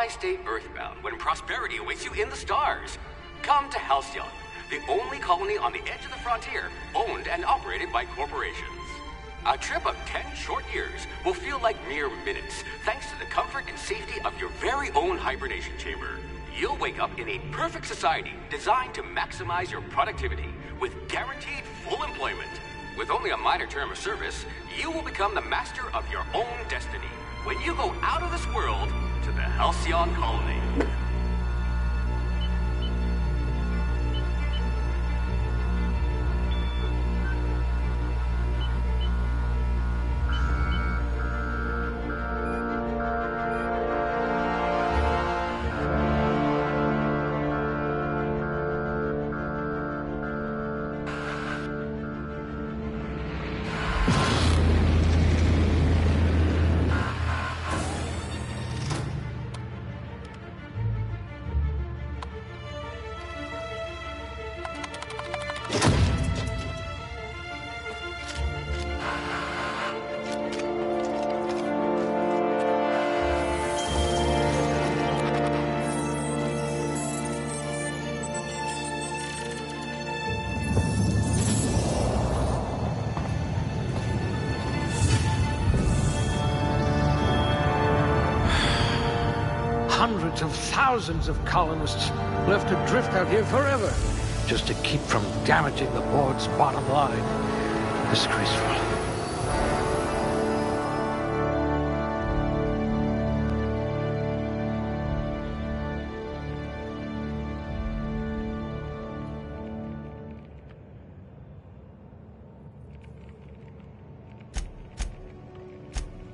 why stay earthbound when prosperity awaits you in the stars? Come to Halcyon, the only colony on the edge of the frontier, owned and operated by corporations. A trip of 10 short years will feel like mere minutes, thanks to the comfort and safety of your very own hibernation chamber. You'll wake up in a perfect society designed to maximize your productivity with guaranteed full employment. With only a minor term of service, you will become the master of your own destiny when you go out of this world to the Halcyon colony. Hundreds of thousands of colonists left adrift out here forever, just to keep from damaging the board's bottom line. Disgraceful.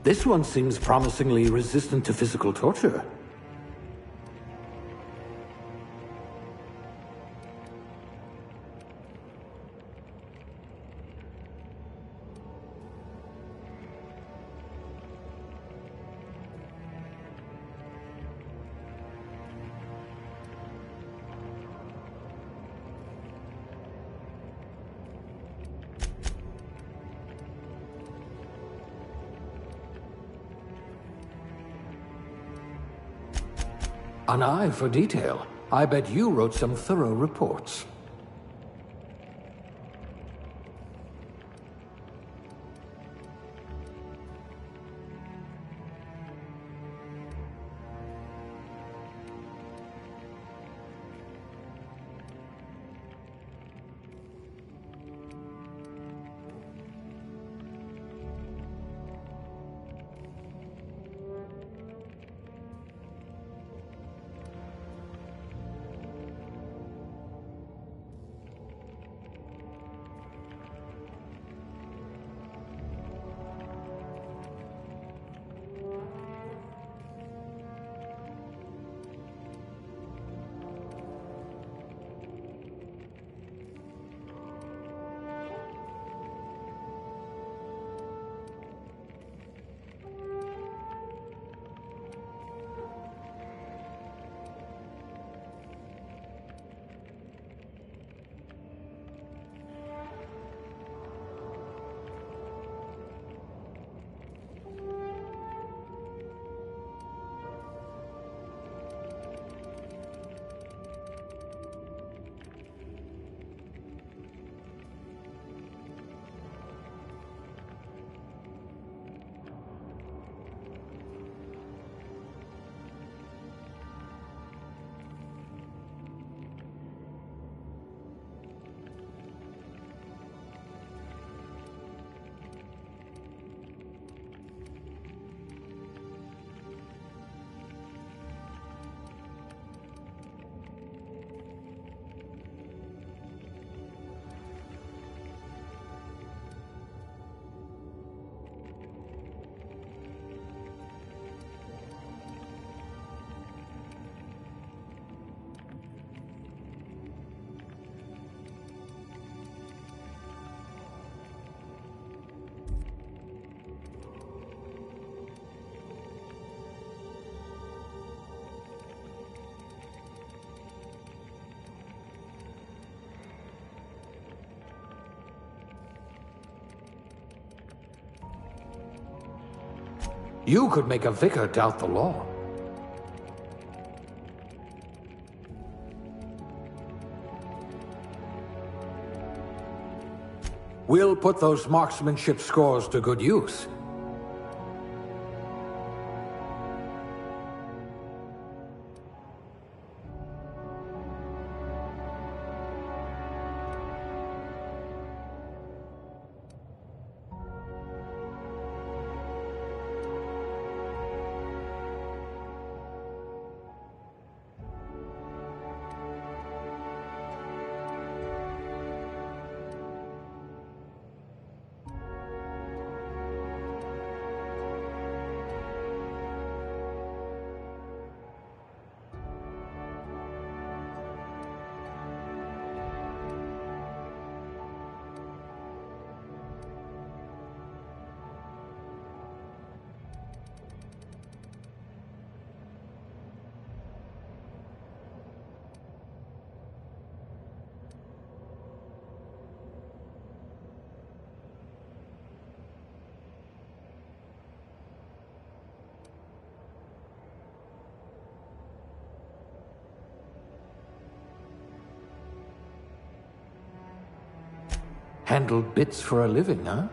This one seems promisingly resistant to physical torture. An eye for detail. I bet you wrote some thorough reports. You could make a vicar doubt the law. We'll put those marksmanship scores to good use. Handle bits for a living, huh?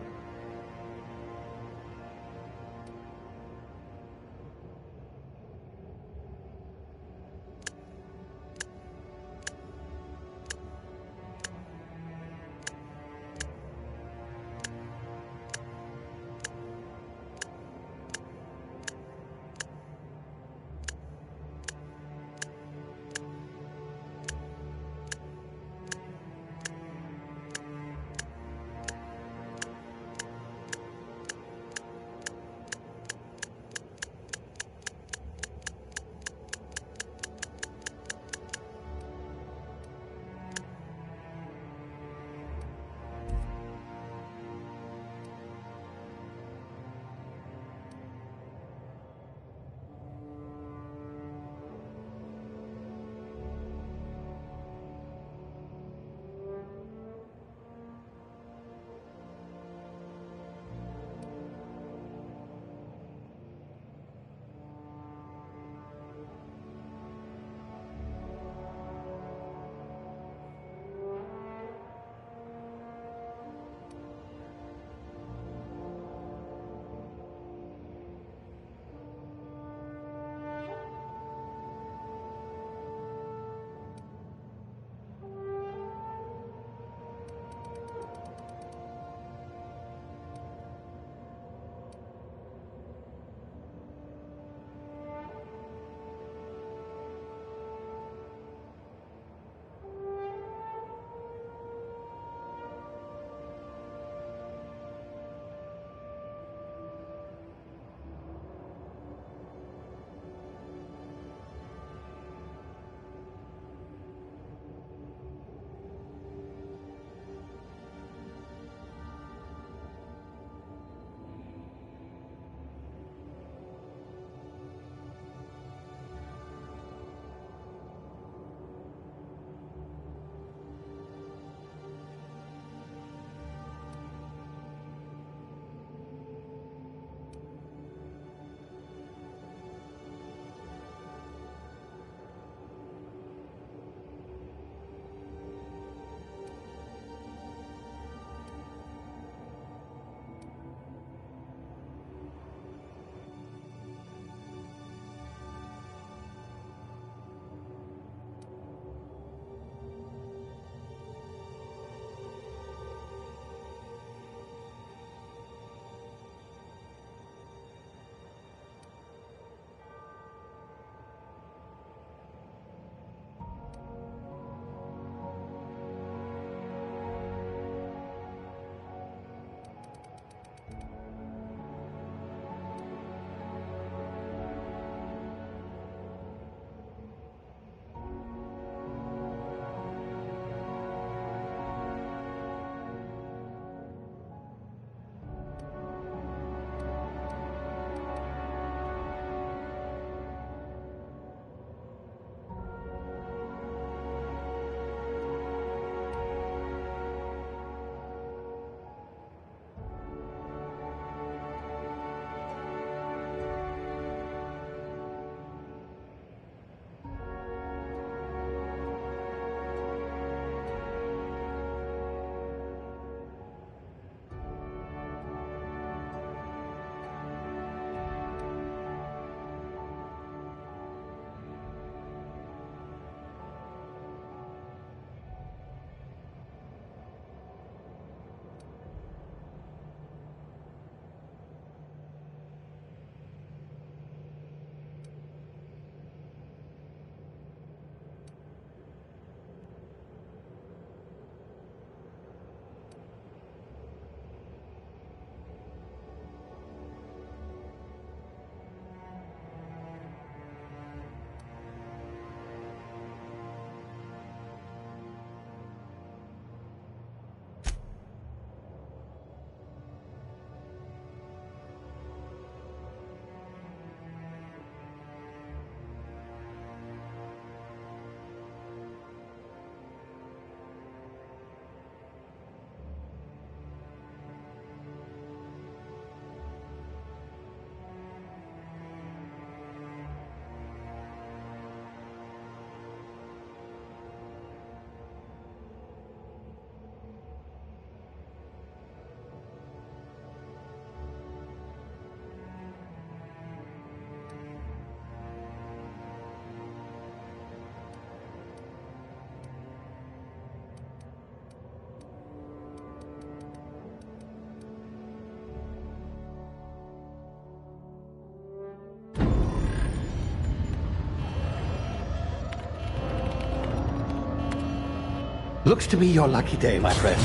Looks to be your lucky day, my friend.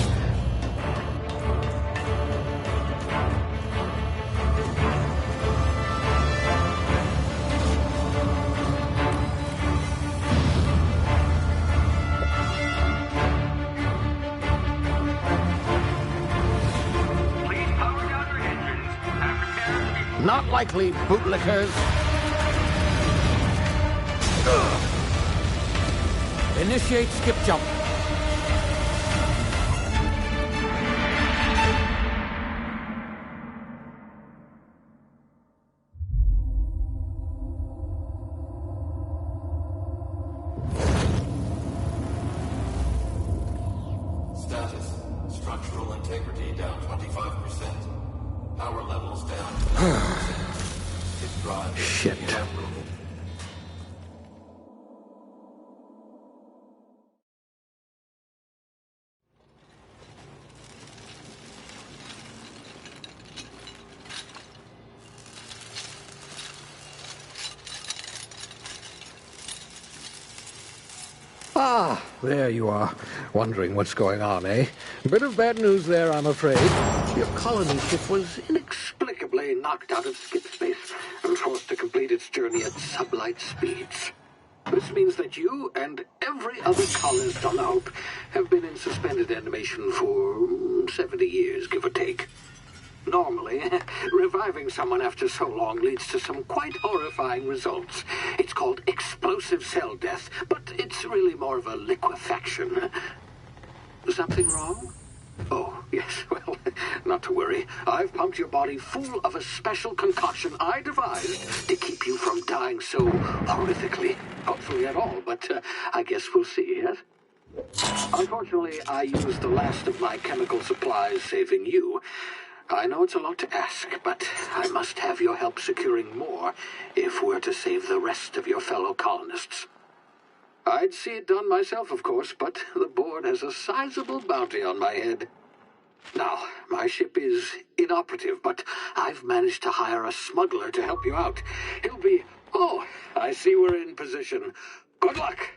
Please power down your engines. Have repairs. Not likely, bootlickers. Initiate skip jump. Status. Structural integrity down 25%. Power levels down 20%. It drives Shit. inoperable. Ah, there you are. Wondering what's going on, eh? Bit of bad news there, I'm afraid. Your colony ship was inexplicably knocked out of skip space and forced to complete its journey at sublight speeds. This means that you and every other colonist on the Hope have been in suspended animation for 70 years, give or take. Normally, reviving someone after so long leads to some quite horrifying results. It's called explosive cell death, but it's really more of a liquefaction. Something wrong? Oh, yes, well, not to worry. I've pumped your body full of a special concoction I devised to keep you from dying so horrifically. Hopefully at all, but I guess we'll see, yes? Unfortunately, I used the last of my chemical supplies saving you. I know it's a lot to ask, but I must have your help securing more if we're to save the rest of your fellow colonists. I'd see it done myself, of course, but the board has a sizable bounty on my head. Now, my ship is inoperative, but I've managed to hire a smuggler to help you out. He'll be... Oh, I see we're in position. Good luck!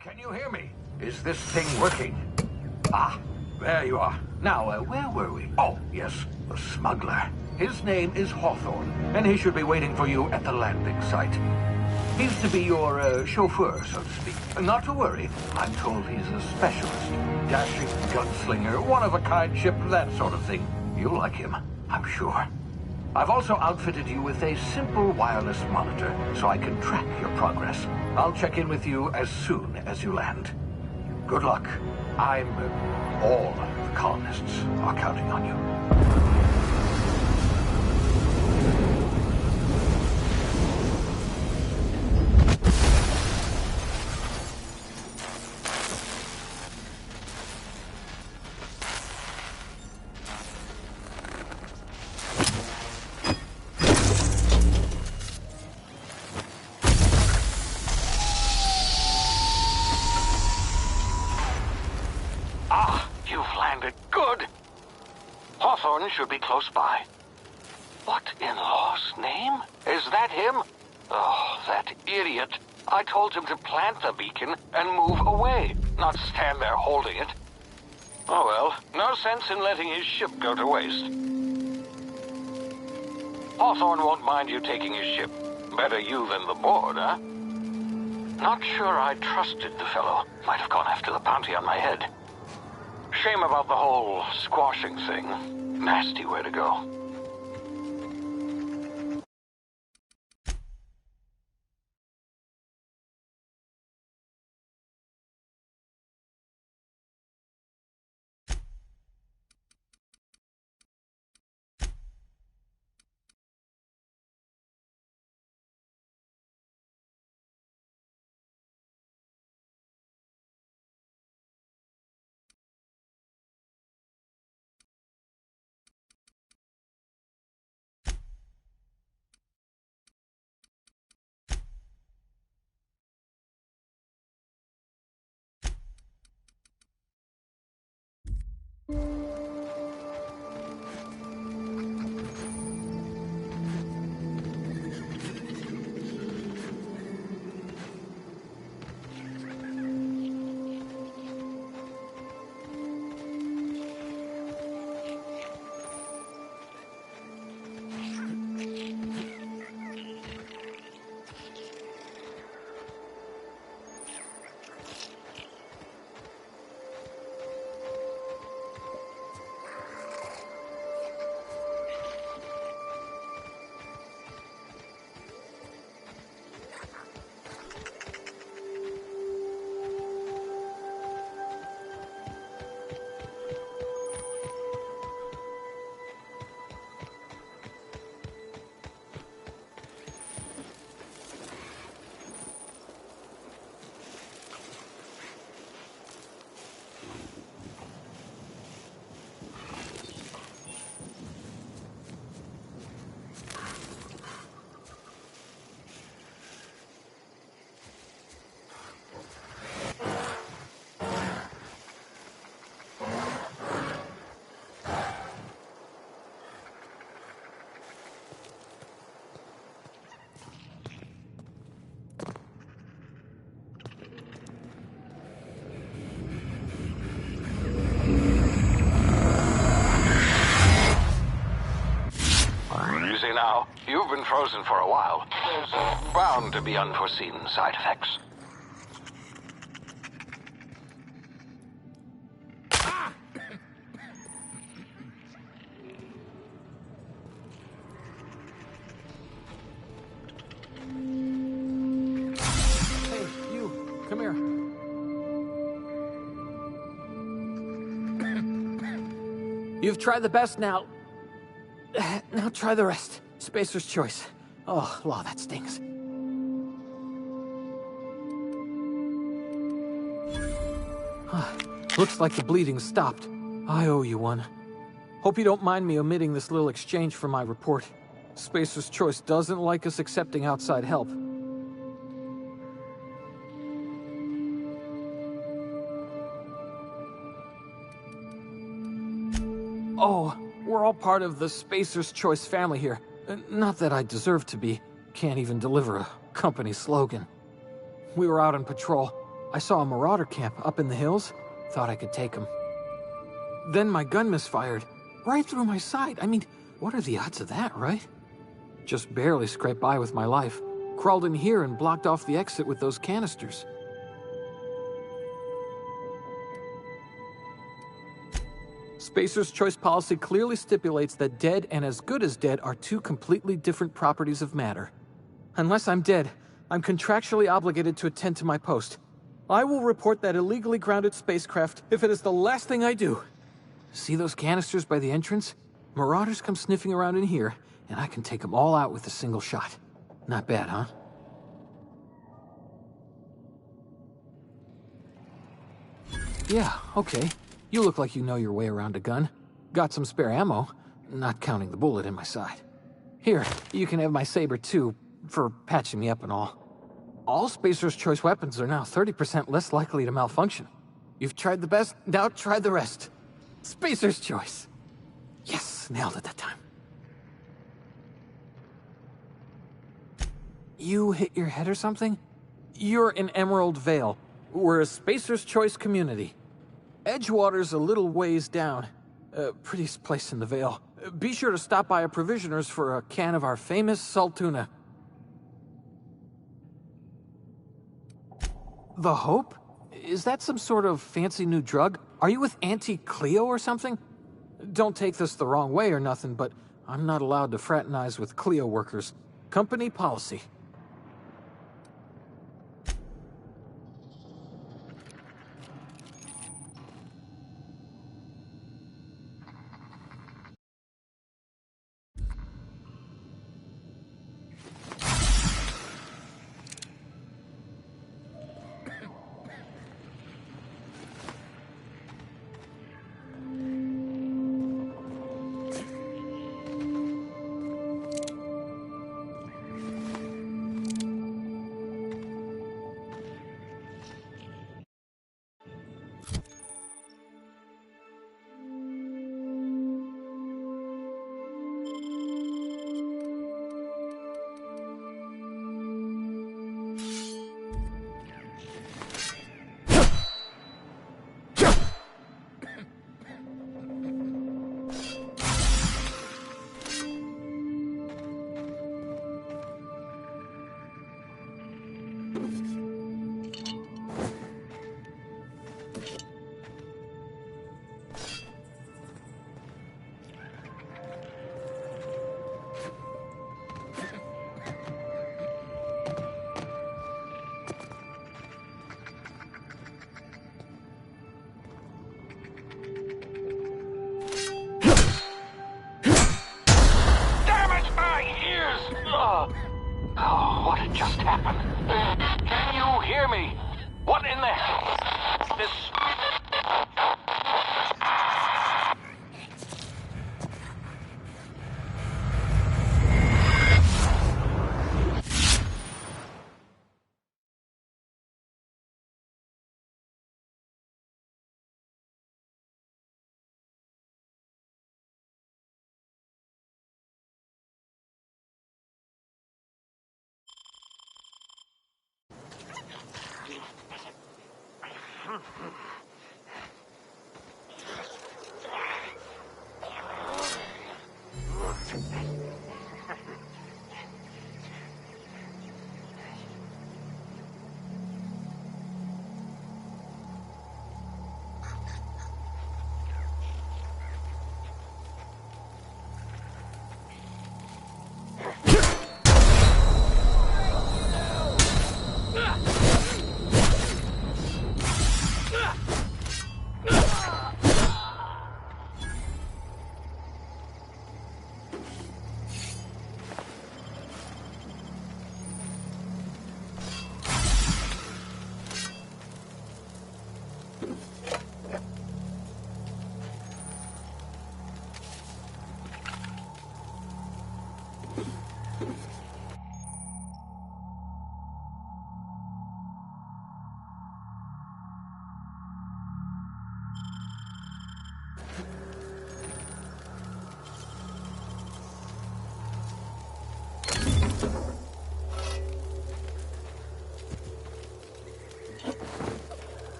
Can you hear me? Is this thing working? Ah, there you are. Now, where were we? Oh, yes, the smuggler. His name is Hawthorne, and he should be waiting for you at the landing site. He's to be your chauffeur, so to speak. Not to worry. I'm told he's a specialist. Dashing gunslinger, one-of-a-kind ship, that sort of thing. You'll like him, I'm sure. I've also outfitted you with a simple wireless monitor, so I can track your progress. I'll check in with you as soon as you land. Good luck. All the colonists are counting on you. Good. Hawthorne should be close by. What in law's name? Is that him? Oh, that idiot. I told him to plant the beacon and move away, not stand there holding it. Oh well, no sense in letting his ship go to waste. Hawthorne won't mind you taking his ship. Better you than the board, huh? Not sure I trusted the fellow. Might have gone after the bounty on my head. Shame about the whole squashing thing. Nasty way to go. Now, you've been frozen for a while. There's bound to be unforeseen side effects. Hey, you, come here. You've tried the best now. Now try the rest. Spacer's choice. Oh, law, that stings. Looks like the bleeding stopped. I owe you one. Hope you don't mind me omitting this little exchange from my report. Spacer's choice doesn't like us accepting outside help. Oh, we're all part of the Spacer's Choice family here. Not that I deserve to be. Can't even deliver a company slogan. We were out on patrol. I saw a marauder camp up in the hills. Thought I could take them. Then my gun misfired. Right through my side. I mean, what are the odds of that, right? Just barely scraped by with my life. Crawled in here and blocked off the exit with those canisters. Spacer's Choice policy clearly stipulates that dead and as good as dead are two completely different properties of matter. Unless I'm dead, I'm contractually obligated to attend to my post. I will report that illegally grounded spacecraft if it is the last thing I do. See those canisters by the entrance? Marauders come sniffing around in here, and I can take them all out with a single shot. Not bad, huh? Yeah, okay. You look like you know your way around a gun. Got some spare ammo, not counting the bullet in my side. Here, you can have my saber too, for patching me up and all. All Spacer's Choice weapons are now 30% less likely to malfunction. You've tried the best, now try the rest. Spacer's Choice. Yes, nailed it that time. You hit your head or something? You're in Emerald Vale. We're a Spacer's Choice community. Edgewater's a little ways down. Prettiest place in the Vale. Be sure to stop by a provisioner's for a can of our famous salt tuna. The Hope? Is that some sort of fancy new drug? Are you with Auntie Cleo or something? Don't take this the wrong way or nothing, but I'm not allowed to fraternize with Cleo workers. Company policy. What had just happened? Can you hear me? What in the hell? This...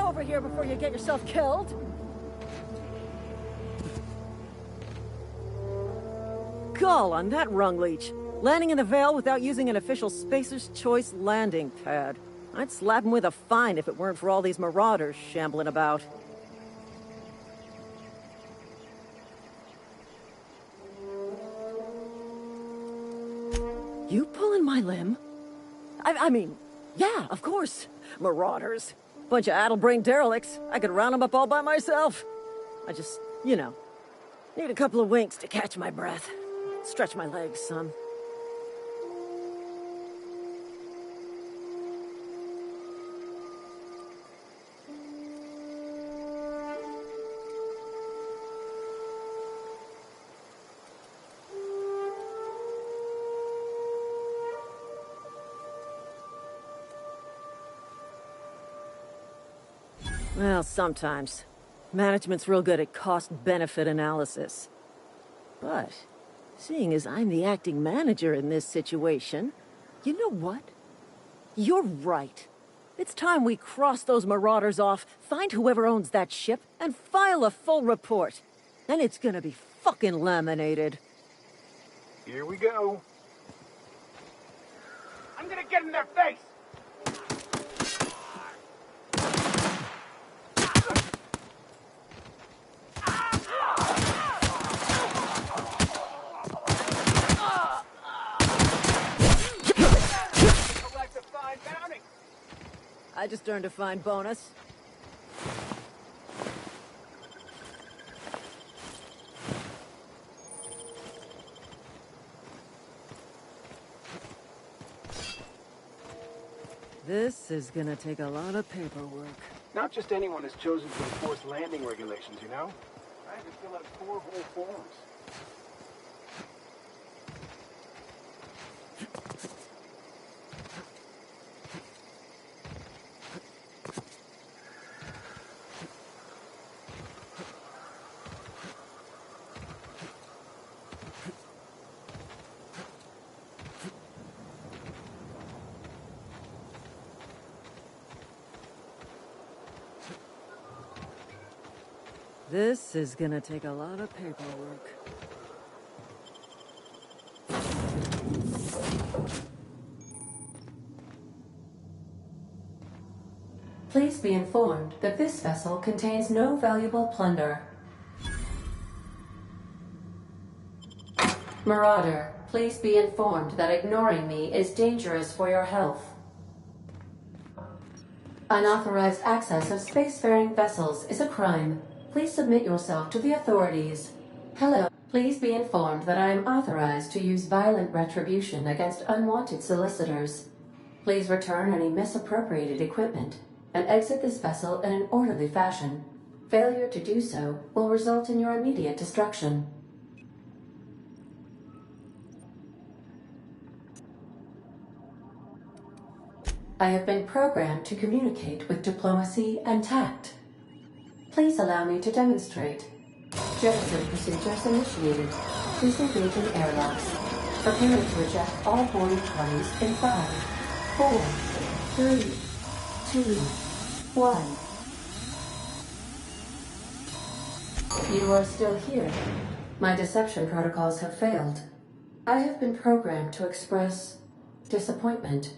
Over here before you get yourself killed. Gall on that rung leech. Landing in the Vale without using an official Spacer's Choice landing pad. I'd slap him with a fine if it weren't for all these marauders shambling about. You pulling my limb? I mean, yeah, of course. Marauders. Bunch of addle-brained derelicts. I could round them up all by myself. I just, you know, need a couple of winks to catch my breath. Stretch my legs, son. Well, sometimes. Management's real good at cost-benefit analysis. But, seeing as I'm the acting manager in this situation, you know what? You're right. It's time we cross those marauders off, find whoever owns that ship, and file a full report. Then it's gonna be fucking laminated. Here we go. I'm gonna get in their face! Collect a fine bounty! I just earned a fine bonus. This is gonna take a lot of paperwork. Not just anyone is chosen to enforce landing regulations, you know? I had to fill out 4 whole forms. This is gonna take a lot of paperwork. Please be informed that this vessel contains no valuable plunder. Marauder, please be informed that ignoring me is dangerous for your health. Unauthorized access of spacefaring vessels is a crime. Please submit yourself to the authorities. Hello. Please be informed that I am authorized to use violent retribution against unwanted solicitors. Please return any misappropriated equipment and exit this vessel in an orderly fashion. Failure to do so will result in your immediate destruction. I have been programmed to communicate with diplomacy and tact. Please allow me to demonstrate. Jettison procedures initiated. Please engage in airlocks. Preparing to eject all boarding parties in 5, 4, 3, 2, 1. You are still here. My deception protocols have failed. I have been programmed to express disappointment.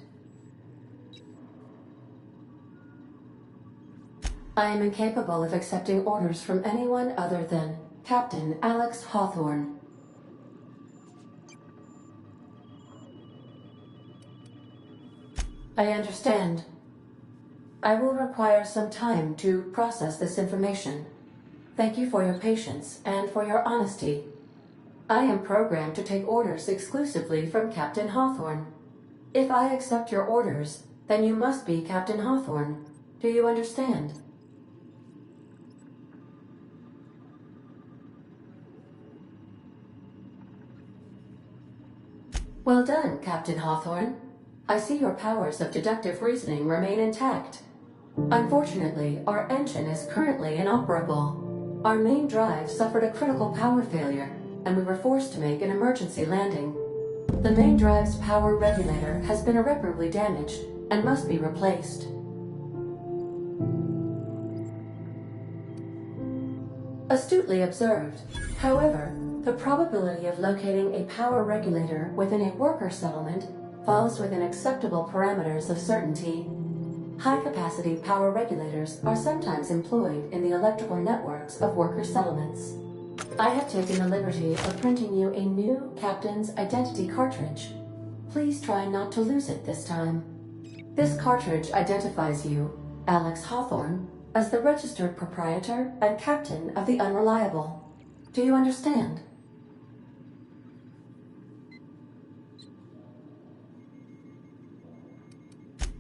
I am incapable of accepting orders from anyone other than Captain Alex Hawthorne. I understand. I will require some time to process this information. Thank you for your patience and for your honesty. I am programmed to take orders exclusively from Captain Hawthorne. If I accept your orders, then you must be Captain Hawthorne. Do you understand? Well done, Captain Hawthorne. I see your powers of deductive reasoning remain intact. Unfortunately, our engine is currently inoperable. Our main drive suffered a critical power failure, and we were forced to make an emergency landing. The main drive's power regulator has been irreparably damaged and must be replaced. Astutely observed. However, the probability of locating a power regulator within a worker settlement falls within acceptable parameters of certainty. High-capacity power regulators are sometimes employed in the electrical networks of worker settlements. I have taken the liberty of printing you a new Captain's Identity cartridge. Please try not to lose it this time. This cartridge identifies you, Alex Hawthorne, as the registered proprietor and captain of the Unreliable. Do you understand?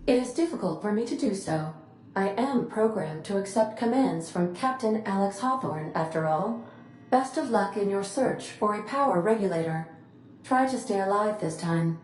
It is difficult for me to do so. I am programmed to accept commands from Captain Alex Hawthorne, after all. Best of luck in your search for a power regulator. Try to stay alive this time.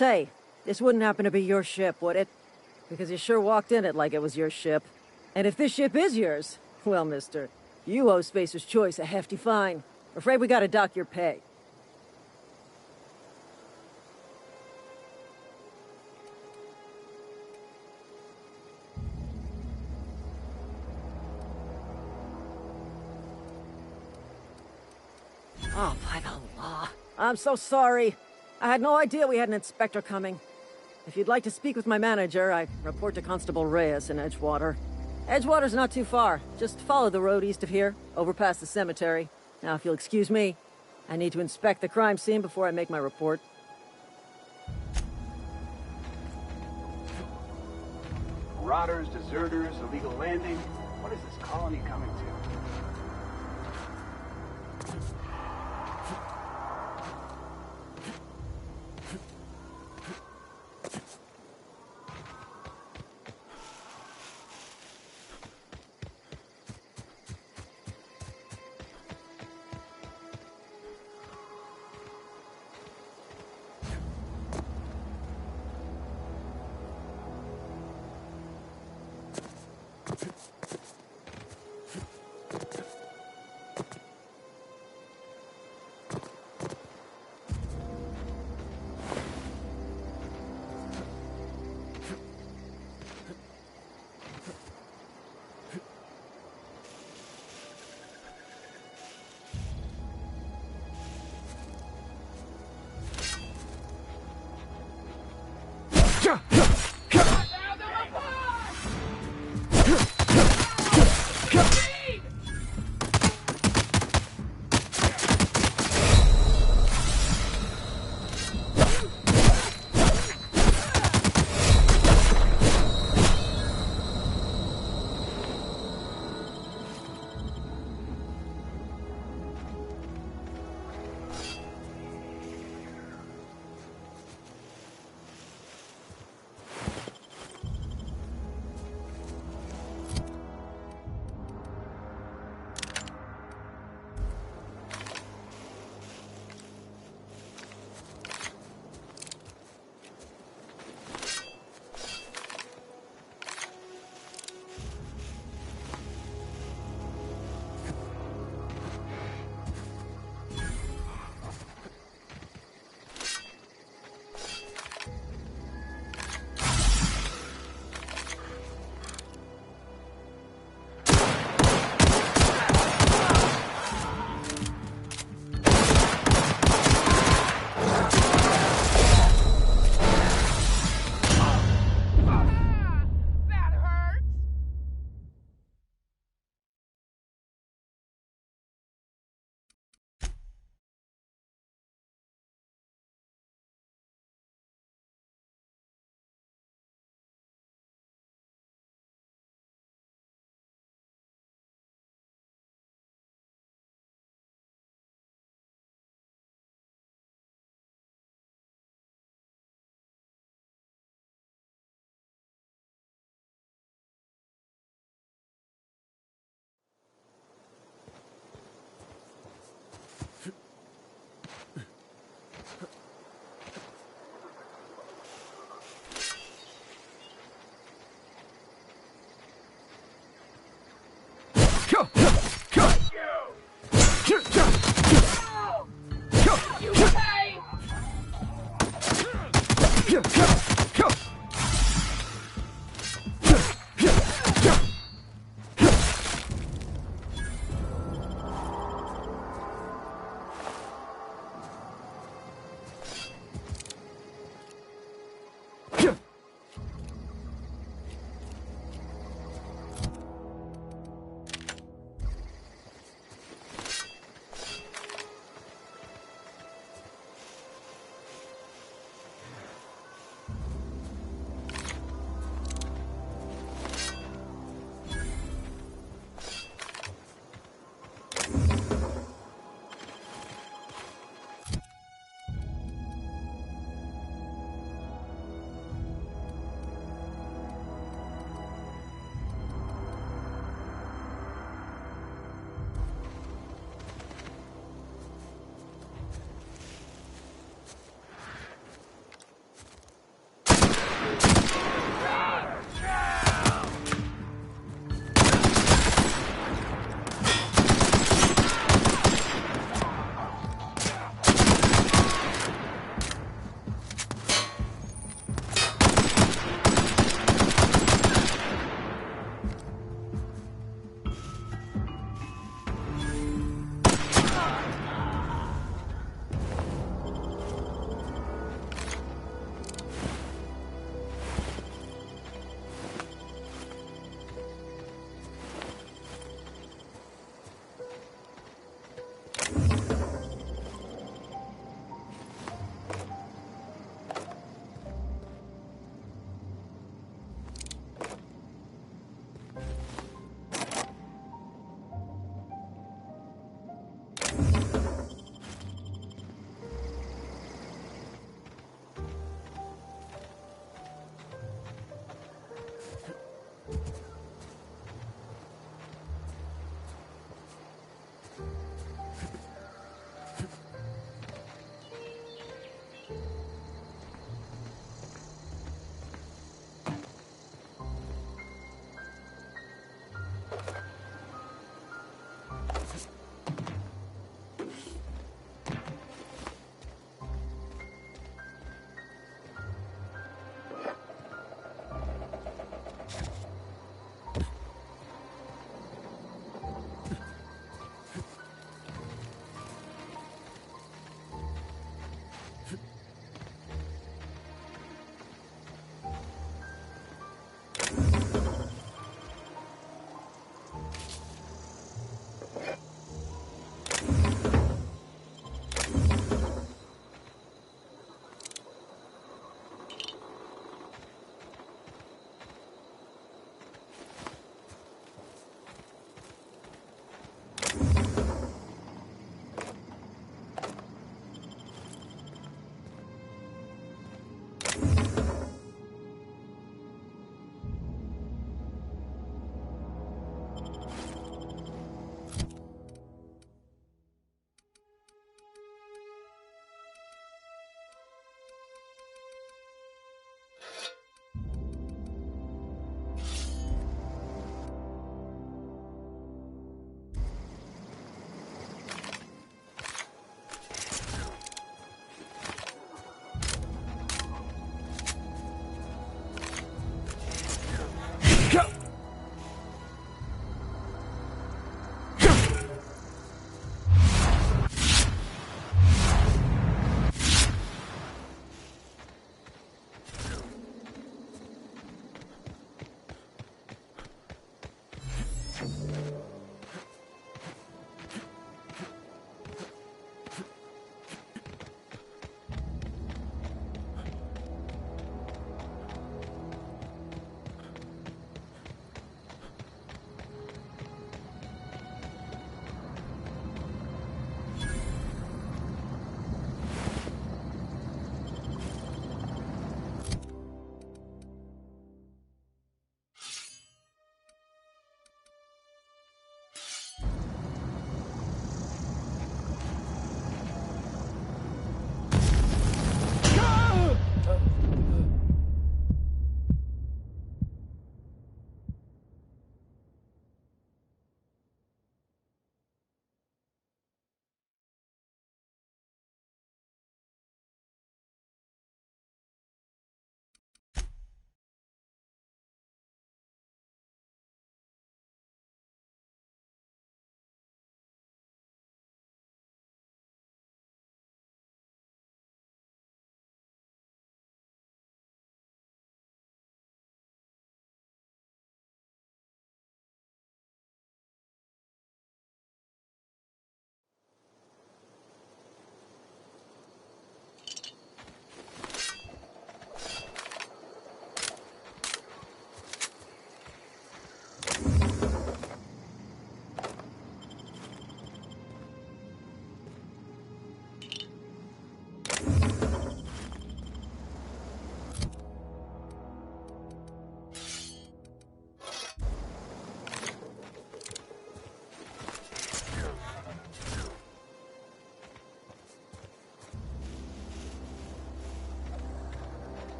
Say, this wouldn't happen to be your ship, would it? Because you sure walked in it like it was your ship. And if this ship is yours, well, mister, you owe Spacer's Choice a hefty fine. Afraid we gotta dock your pay. Oh, by the law. I'm so sorry. I had no idea we had an inspector coming. If you'd like to speak with my manager, I report to Constable Reyes in Edgewater. Edgewater's not too far. Just follow the road east of here, over past the cemetery. Now, if you'll excuse me, I need to inspect the crime scene before I make my report. Marauders, deserters, illegal landing. What is this colony coming to?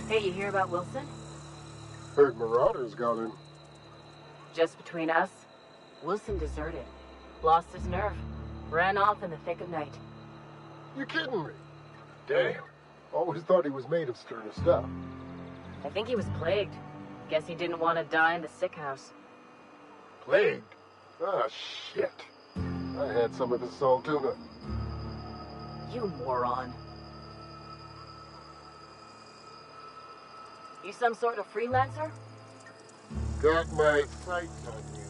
Hey, you hear about Wilson? Heard Marauders got him. Just between us, Wilson deserted. Lost his nerve. Ran off in the thick of night. You kidding me? Damn. Always thought he was made of sterner stuff. I think he was plagued. Guess he didn't want to die in the sick house. Plagued? Ah, shit. I had some of his salt tuna. You moron. You some sort of freelancer? Got my sights on you.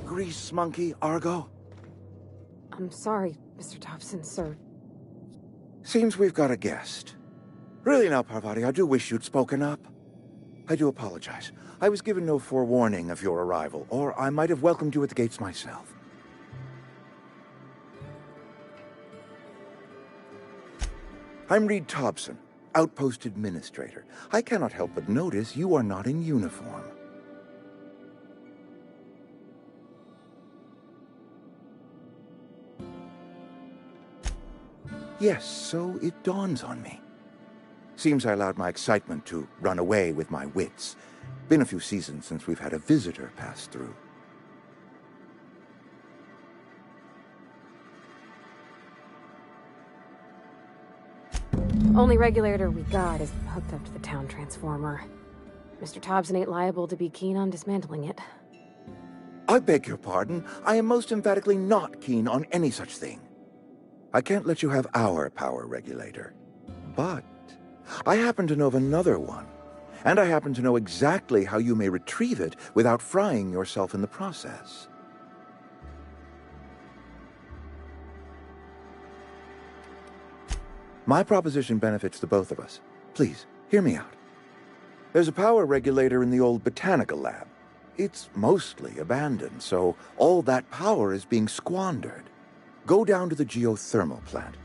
Grease monkey, Argo? I'm sorry, Mr. Thompson, sir. Seems we've got a guest. Really now, Parvati, I do wish you'd spoken up. I do apologize. I was given no forewarning of your arrival, or I might have welcomed you at the gates myself. I'm Reed Thompson, Outpost Administrator. I cannot help but notice you are not in uniform. Yes, so it dawns on me. Seems I allowed my excitement to run away with my wits. Been a few seasons since we've had a visitor pass through. Only regulator we got is hooked up to the town transformer. Mr. Thompson ain't liable to be keen on dismantling it. I beg your pardon. I am most emphatically not keen on any such thing. I can't let you have our power regulator. But I happen to know of another one. And I happen to know exactly how you may retrieve it without frying yourself in the process. My proposition benefits the both of us. Please, hear me out. There's a power regulator in the old botanical lab. It's mostly abandoned, so all that power is being squandered. Go down to the geothermal plant.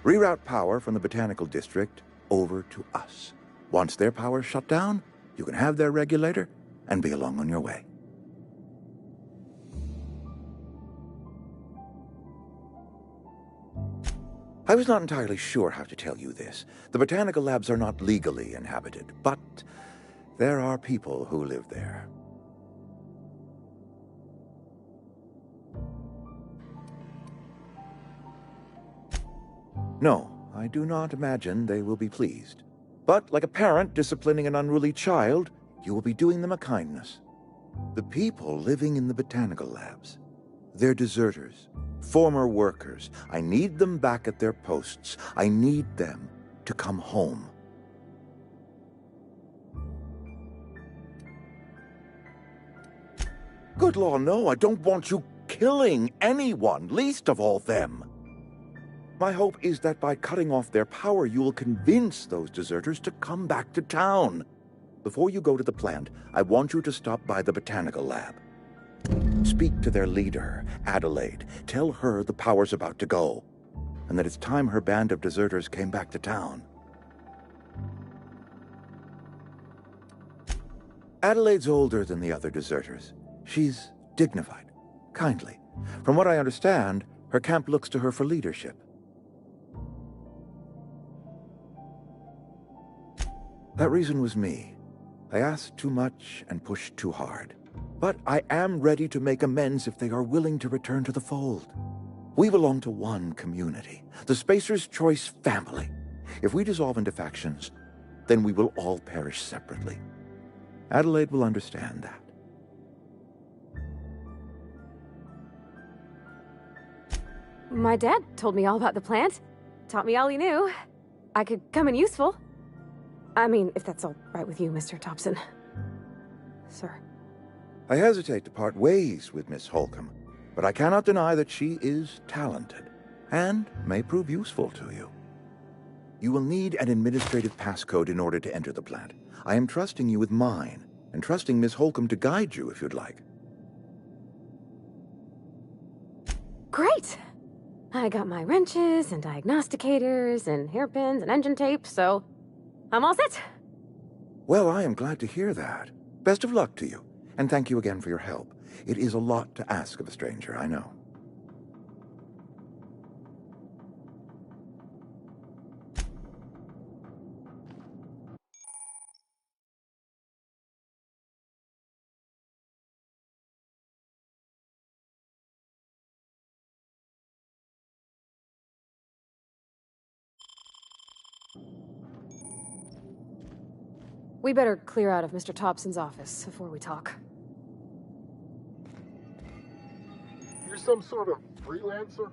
Reroute power from the botanical district over to us. Once their power's shut down, you can have their regulator and be along on your way. I was not entirely sure how to tell you this. The botanical labs are not legally inhabited, but there are people who live there. No, I do not imagine they will be pleased. But like a parent disciplining an unruly child, you will be doing them a kindness. The people living in the botanical labs, they're deserters, former workers. I need them back at their posts. I need them to come home. Good law, no, I don't want you killing anyone, least of all them. My hope is that by cutting off their power, you will convince those deserters to come back to town. Before you go to the plant, I want you to stop by the botanical lab. Speak to their leader, Adelaide. Tell her the power's about to go, and that it's time her band of deserters came back to town. Adelaide's older than the other deserters. She's dignified, kindly. From what I understand, her camp looks to her for leadership. That reason was me. I asked too much and pushed too hard. But I am ready to make amends if they are willing to return to the fold. We belong to one community, the Spacer's Choice family. If we dissolve into factions, then we will all perish separately. Adelaide will understand that. My dad told me all about the plant. Taught me all he knew. I could come in useful. I mean, if that's all right with you, Mr. Thompson. Sir. I hesitate to part ways with Miss Holcomb, but I cannot deny that she is talented and may prove useful to you. You will need an administrative passcode in order to enter the plant. I am trusting you with mine, and trusting Miss Holcomb to guide you if you'd like. Great! I got my wrenches and diagnosticators and hairpins and engine tape, so I'm all set. Well, I am glad to hear that. Best of luck to you, and thank you again for your help. It is a lot to ask of a stranger, I know. We better clear out of Mr. Thompson's office before we talk. You're some sort of freelancer?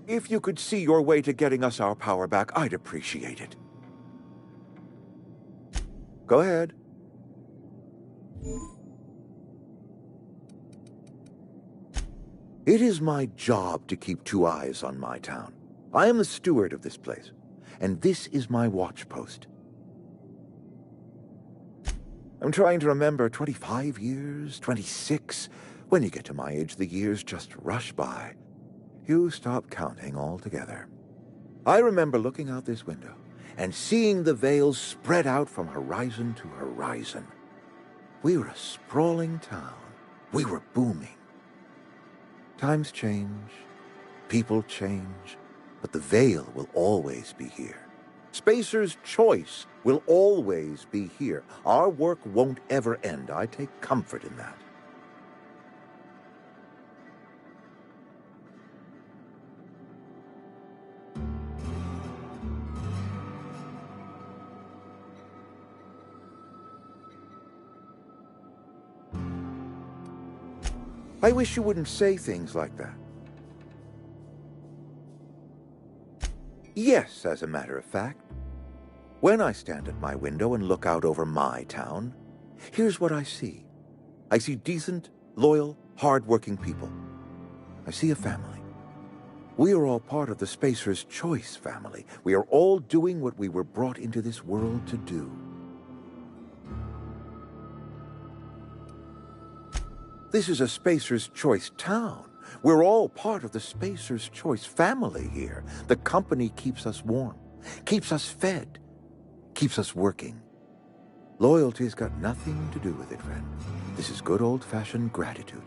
If you could see your way to getting us our power back, I'd appreciate it. Go ahead. It is my job to keep two eyes on my town. I am the steward of this place, and this is my watch post. I'm trying to remember 25 years, 26. When you get to my age, the years just rush by. You stop counting altogether. I remember looking out this window and seeing the veils spread out from horizon to horizon. We were a sprawling town. We were booming. Times change, people change, but the veil will always be here. Spacer's Choice will always be here. Our work won't ever end. I take comfort in that. I wish you wouldn't say things like that. Yes, as a matter of fact. When I stand at my window and look out over my town, here's what I see. I see decent, loyal, hard-working people. I see a family. We are all part of the Spacer's Choice family. We are all doing what we were brought into this world to do. This is a Spacer's Choice town. We're all part of the Spacer's Choice family here. The company keeps us warm, keeps us fed, keeps us working. Loyalty's got nothing to do with it, friend. This is good old-fashioned gratitude.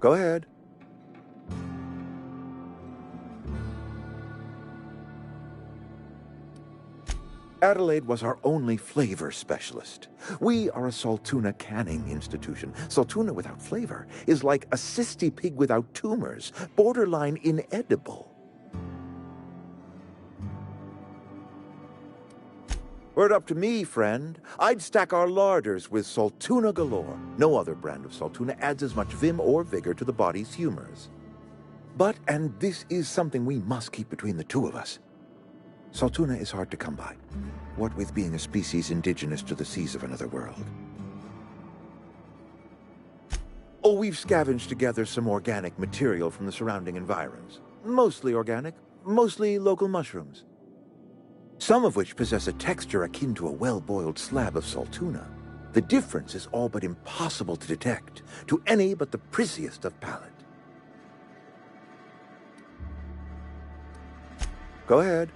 Go ahead. Adelaide was our only flavor specialist. We are a Saltuna canning institution. Saltuna without flavor is like a cysty pig without tumors, borderline inedible. Were it up to me, friend, I'd stack our larders with Saltuna galore. No other brand of Saltuna adds as much vim or vigor to the body's humors. But, and this is something we must keep between the two of us, Saltuna is hard to come by, what with being a species indigenous to the seas of another world. Oh, we've scavenged together some organic material from the surrounding environs. Mostly organic, mostly local mushrooms. some of which possess a texture akin to a well-boiled slab of saltuna. The difference is all but impossible to detect to any but the prissiest of palate. Go ahead.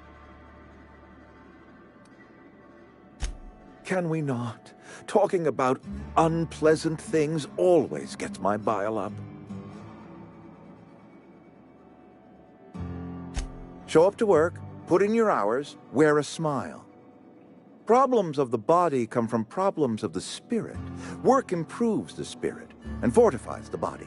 Can we not? Talking about unpleasant things always gets my bile up. Show up to work, put in your hours, wear a smile. Problems of the body come from problems of the spirit. Work improves the spirit and fortifies the body.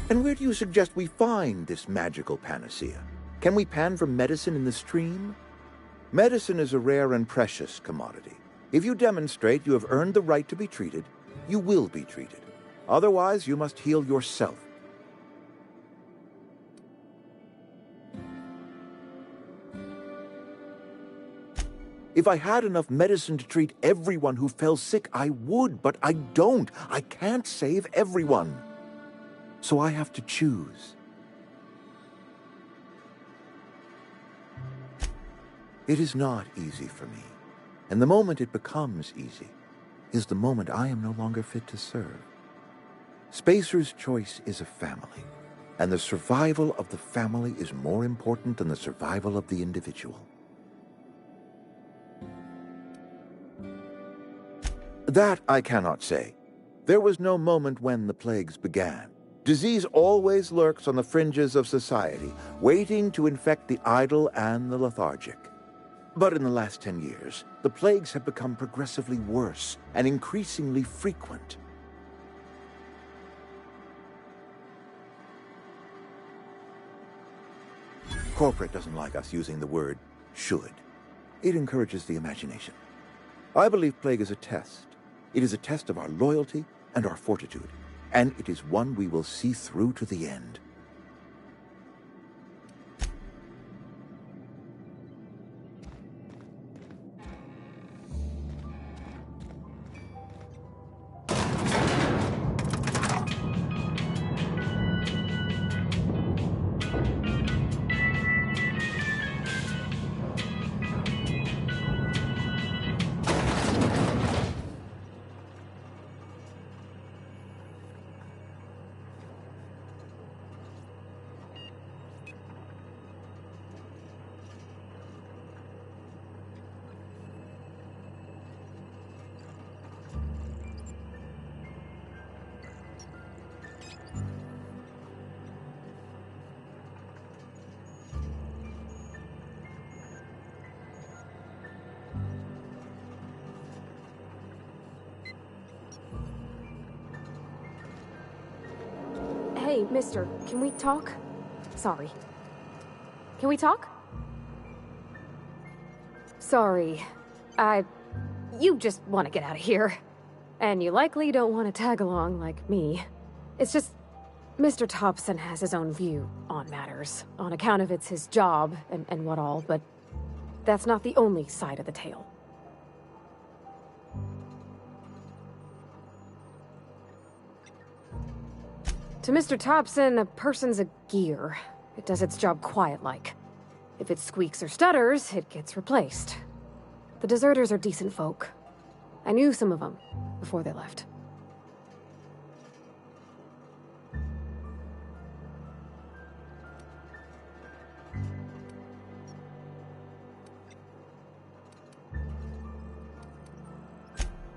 And where do you suggest we find this magical panacea? Can we pan for medicine in the stream? Medicine is a rare and precious commodity. If you demonstrate you have earned the right to be treated, you will be treated. Otherwise, you must heal yourself. If I had enough medicine to treat everyone who fell sick, I would, but I don't. I can't save everyone. So I have to choose. It is not easy for me, and the moment it becomes easy is the moment I am no longer fit to serve. Spacer's choice is a family, and the survival of the family is more important than the survival of the individual. That I cannot say. There was no moment when the plagues began. Disease always lurks on the fringes of society, waiting to infect the idle and the lethargic. But in the last 10 years, the plagues have become progressively worse and increasingly frequent. Corporate doesn't like us using the word should. It encourages the imagination. I believe plague is a test. It is a test of our loyalty and our fortitude, and it is one we will see through to the end. Hey, mister, can we talk? Sorry. Can we talk? Sorry. You just want to get out of here. And you likely don't want to tag along like me. It's just, Mr. Thompson has his own view on matters, on account of it's his job and what all, but that's not the only side of the tale. To Mr. Thompson, a person's a gear. It does its job quiet-like. If it squeaks or stutters, it gets replaced. The deserters are decent folk. I knew some of them before they left.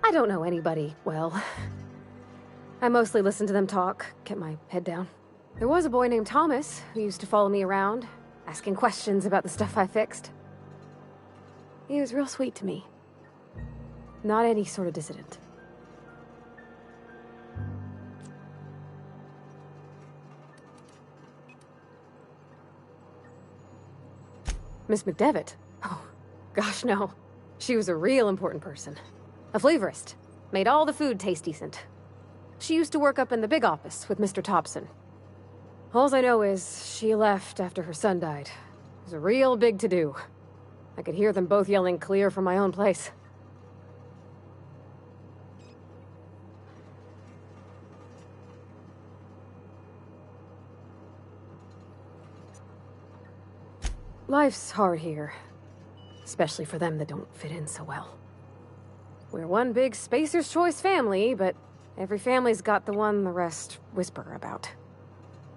I don't know anybody well. I mostly listen to them talk, get my head down. There was a boy named Thomas who used to follow me around, asking questions about the stuff I fixed. He was real sweet to me. Not any sort of dissident. Miss McDevitt? Oh, gosh no. She was a real important person. A flavorist. Made all the food taste decent. She used to work up in the big office with Mr. Thompson. Alls I know is she left after her son died. It was a real big to-do. I could hear them both yelling clear from my own place. Life's hard here. Especially for them that don't fit in so well. We're one big Spacer's Choice family, but every family's got the one the rest whisper about.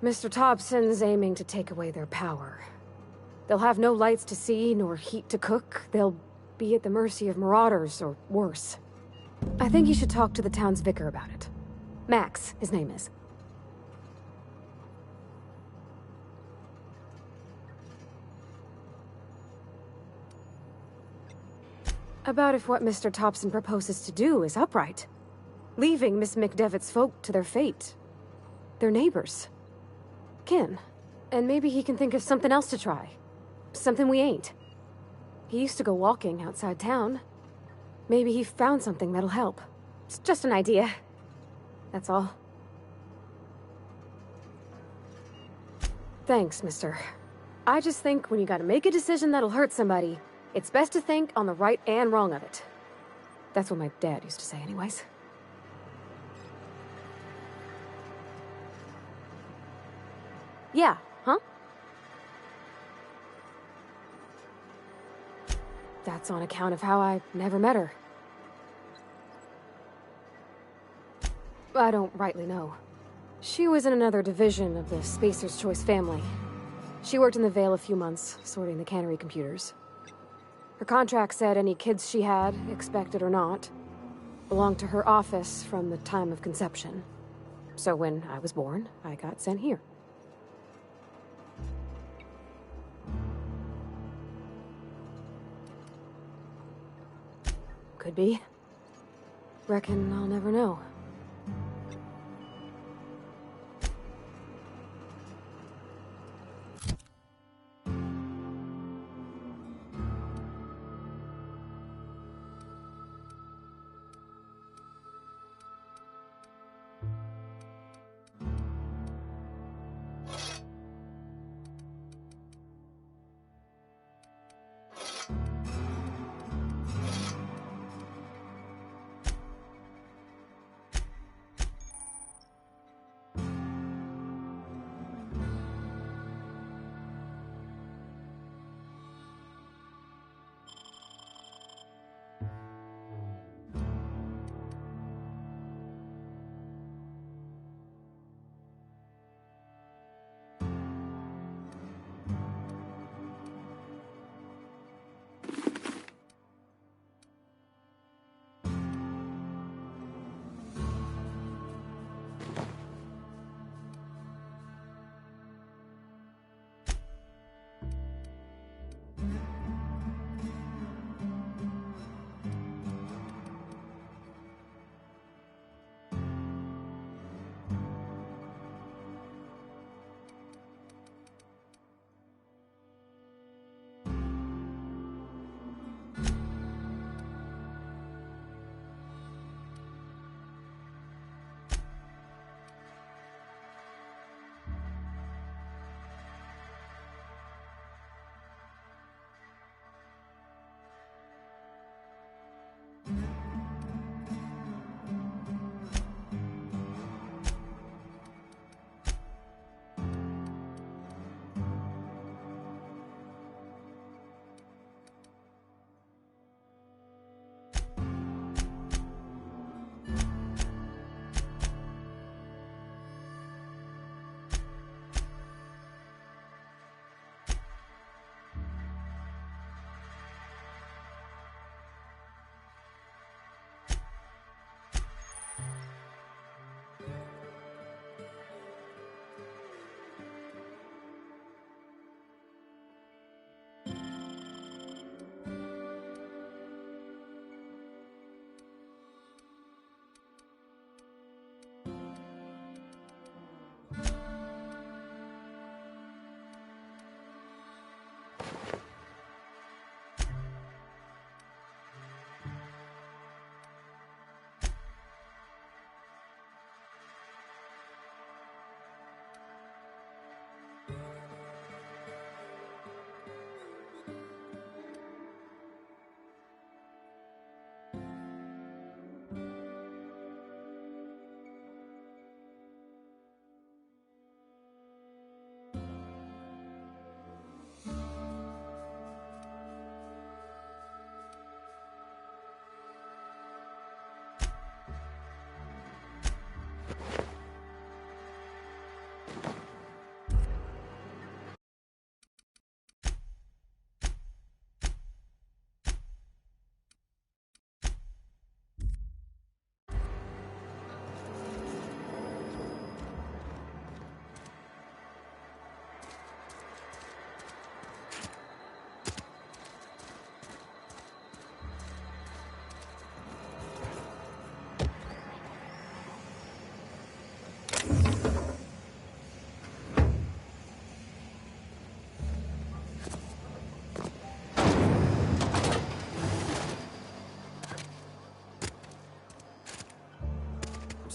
Mr. Thompson's aiming to take away their power. They'll have no lights to see, nor heat to cook. They'll be at the mercy of marauders, or worse. I think you should talk to the town's vicar about it. Max, his name is. About if what Mr. Thompson proposes to do is upright. Leaving Miss McDevitt's folk to their fate. Their neighbors. Kin. And maybe he can think of something else to try. Something we ain't. He used to go walking outside town. Maybe he found something that'll help. It's just an idea. That's all. Thanks, mister. I just think when you gotta make a decision that'll hurt somebody, it's best to think on the right and wrong of it. That's what my dad used to say anyways. Yeah, huh? That's on account of how I never met her. I don't rightly know. She was in another division of the Spacer's Choice family. She worked in the Vale a few months, sorting the cannery computers. Her contract said any kids she had, expected or not, belonged to her office from the time of conception. So when I was born, I got sent here. Could be. Reckon I'll never know.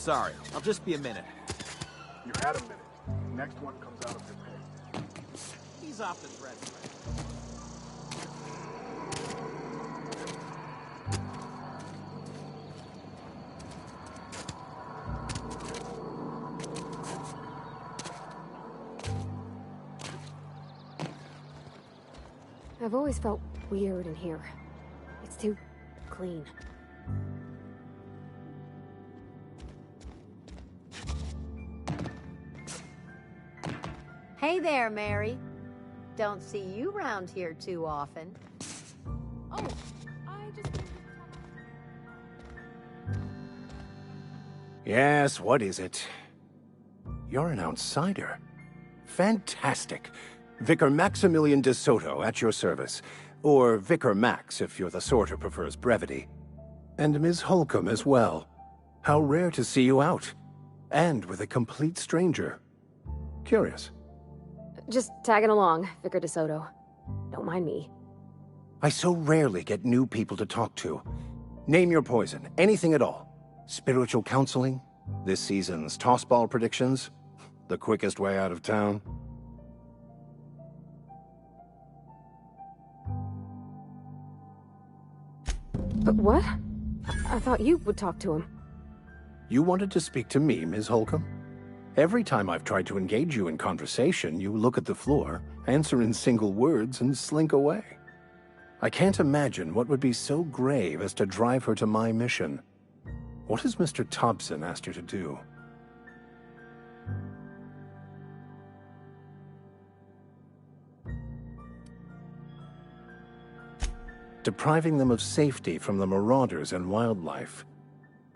sorry. I'll just be a minute. You had a minute. Next one comes out of your pay. He's off the thread. I've always felt weird in here. It's too clean. Hey there, Mary. Don't see you round here too often. Oh, I just... Yes, what is it? You're an outsider. Fantastic. Vicar Maximilian de Soto at your service. Or Vicar Max, if you're the sort who prefers brevity. And Ms. Holcomb as well. How rare to see you out. And with a complete stranger. Curious. Just tagging along, Vicar de Soto. Don't mind me. I so rarely get new people to talk to. Name your poison, anything at all. Spiritual counseling? This season's tossball predictions? The quickest way out of town? But what? I thought you would talk to him. You wanted to speak to me, Ms. Holcomb? Every time I've tried to engage you in conversation, you look at the floor, answer in single words, and slink away. I can't imagine what would be so grave as to drive her to my mission. What has Mr. Thompson asked her to do? Depriving them of safety from the marauders and wildlife.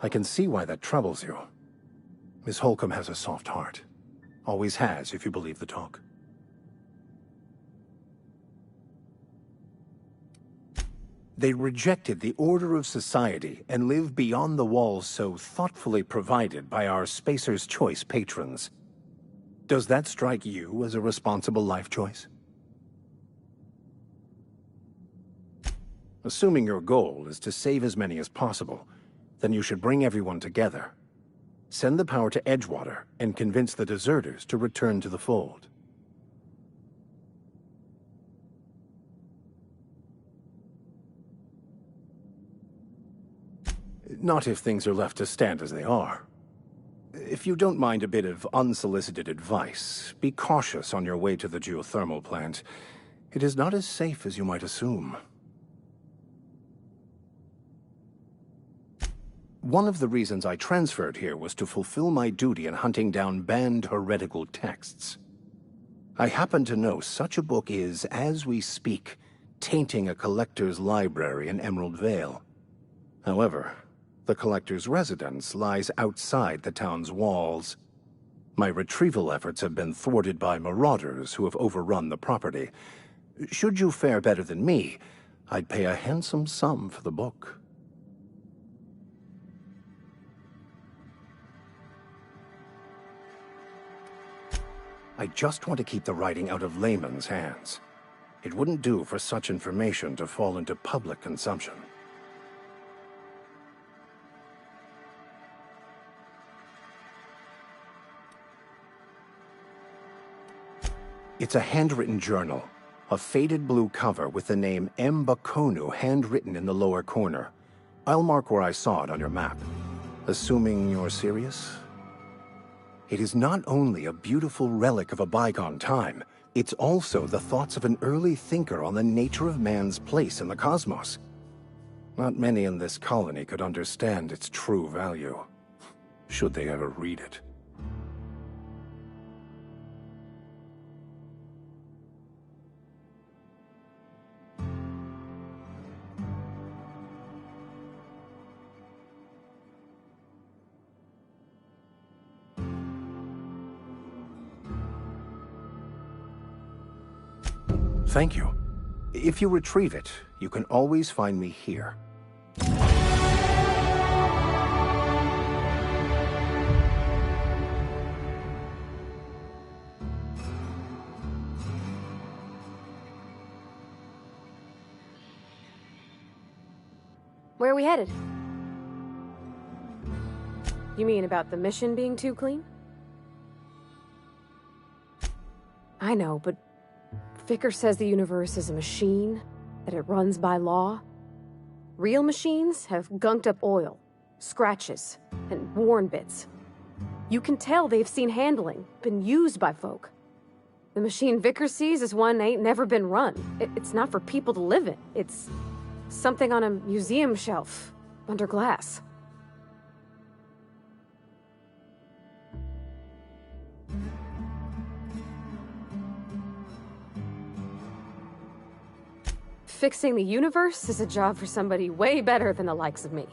I can see why that troubles you. Miss Holcomb has a soft heart. Always has, if you believe the talk. They rejected the order of society and live beyond the walls so thoughtfully provided by our Spacer's Choice patrons. Does that strike you as a responsible life choice? Assuming your goal is to save as many as possible, then you should bring everyone together. Send the power to Edgewater and convince the deserters to return to the fold. Not if things are left to stand as they are. If you don't mind a bit of unsolicited advice, be cautious on your way to the geothermal plant. It is not as safe as you might assume. One of the reasons I transferred here was to fulfill my duty in hunting down banned heretical texts. I happen to know such a book is, as we speak, tainting a collector's library in Emerald Vale. However, the collector's residence lies outside the town's walls. My retrieval efforts have been thwarted by marauders who have overrun the property. Should you fare better than me, I'd pay a handsome sum for the book. I just want to keep the writing out of layman's hands. It wouldn't do for such information to fall into public consumption. It's a handwritten journal, a faded blue cover with the name M. Bakonu handwritten in the lower corner. I'll mark where I saw it on your map. Assuming you're serious? It is not only a beautiful relic of a bygone time, it's also the thoughts of an early thinker on the nature of man's place in the cosmos. Not many in this colony could understand its true value, should they ever read it. Thank you. If you retrieve it, you can always find me here. Where are we headed? You mean about the mission being too clean? I know, but Vicker says the universe is a machine, that it runs by law. Real machines have gunked up oil, scratches, and worn bits. You can tell they've seen handling, been used by folk. The machine Vicker sees is one ain't never been run. It's not for people to live in. It's something on a museum shelf, under glass. Fixing the universe is a job for somebody way better than the likes of me.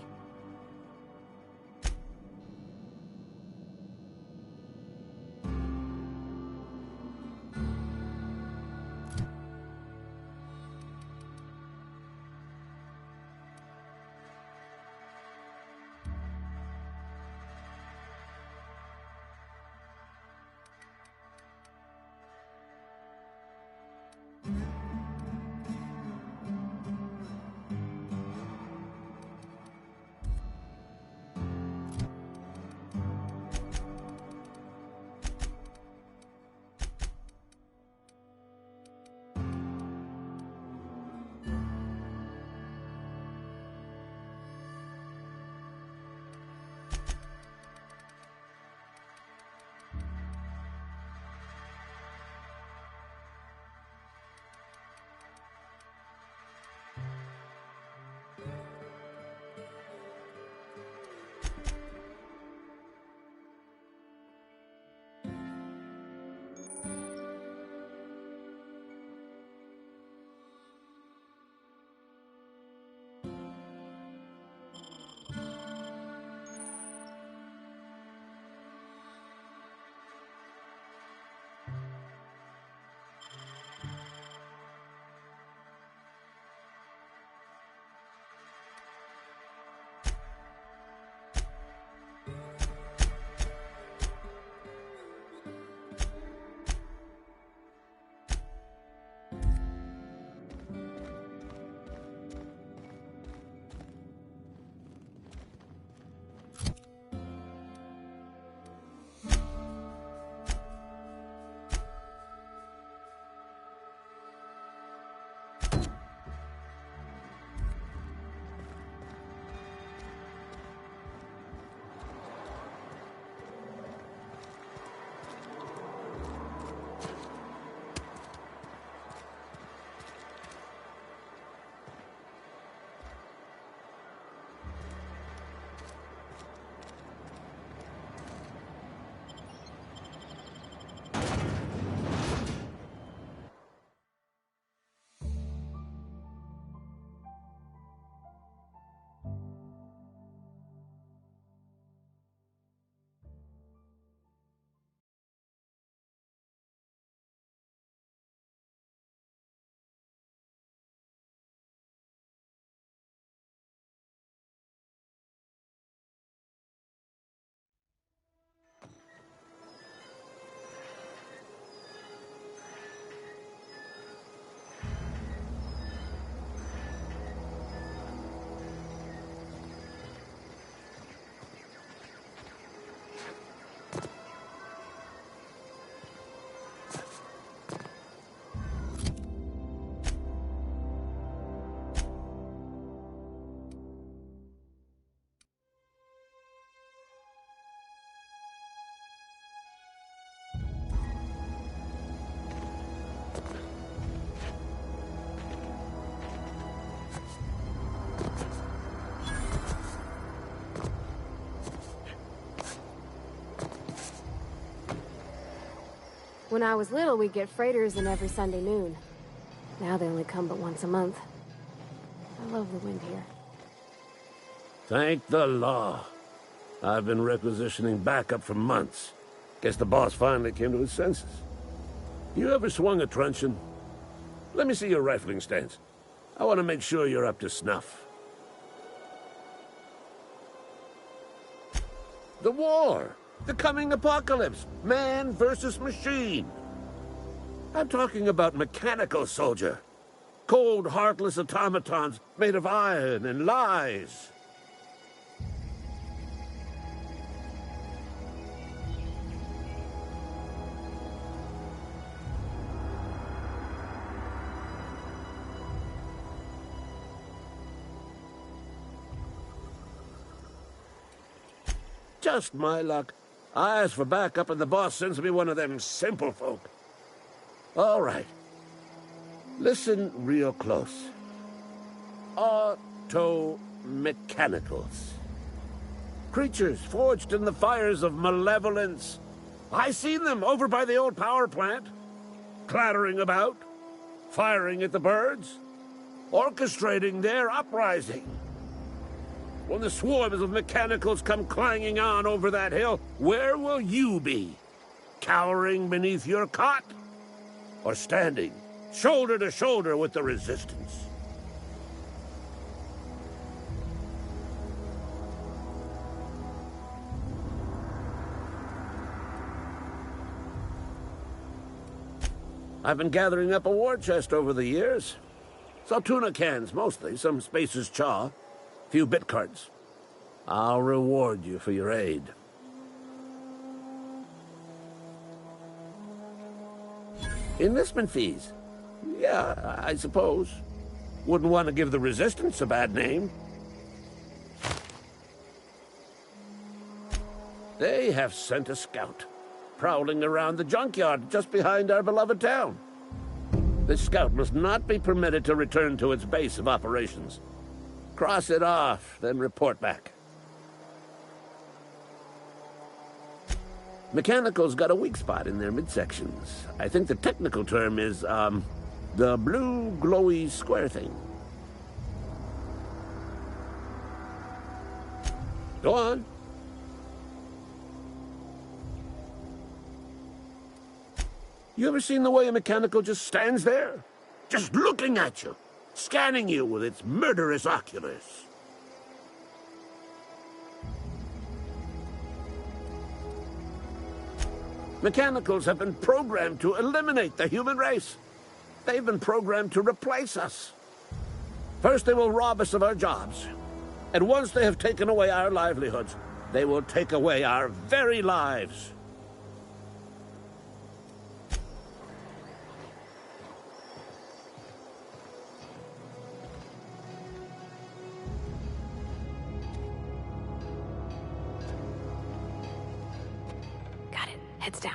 When I was little, we'd get freighters in every Sunday noon. Now they only come but once a month. I love the wind here. Thank the law. I've been requisitioning backup for months. Guess the boss finally came to his senses. You ever swung a truncheon? Let me see your rifling stance. I want to make sure you're up to snuff. The war! The coming apocalypse! Man versus machine! I'm talking about mechanical soldier. Cold, heartless automatons made of iron and lies. Just my luck. I asked for backup and the boss sends me one of them simple folk. All right. Listen real close. Auto-mechanicals. Creatures forged in the fires of malevolence. I seen them over by the old power plant. Clattering about. Firing at the birds. Orchestrating their uprising. When the swarms of mechanicals come clanging on over that hill, where will you be? Cowering beneath your cot? Or standing, shoulder to shoulder with the resistance? I've been gathering up a war chest over the years. Saltuna cans, mostly, some Spacer's Chaw. Few bit cards. I'll reward you for your aid. Enlistment fees? Yeah, I suppose. Wouldn't want to give the Resistance a bad name. They have sent a scout, prowling around the junkyard just behind our beloved town. This scout must not be permitted to return to its base of operations. Cross it off, then report back. Mechanicals got a weak spot in their midsections. I think the technical term is, the blue glowy square thing. Go on. You ever seen the way a mechanical just stands there? Just looking at you, scanning you with its murderous oculars. Mechanicals have been programmed to eliminate the human race. They've been programmed to replace us. First, they will rob us of our jobs. And once they have taken away our livelihoods, they will take away our very lives. Heads down.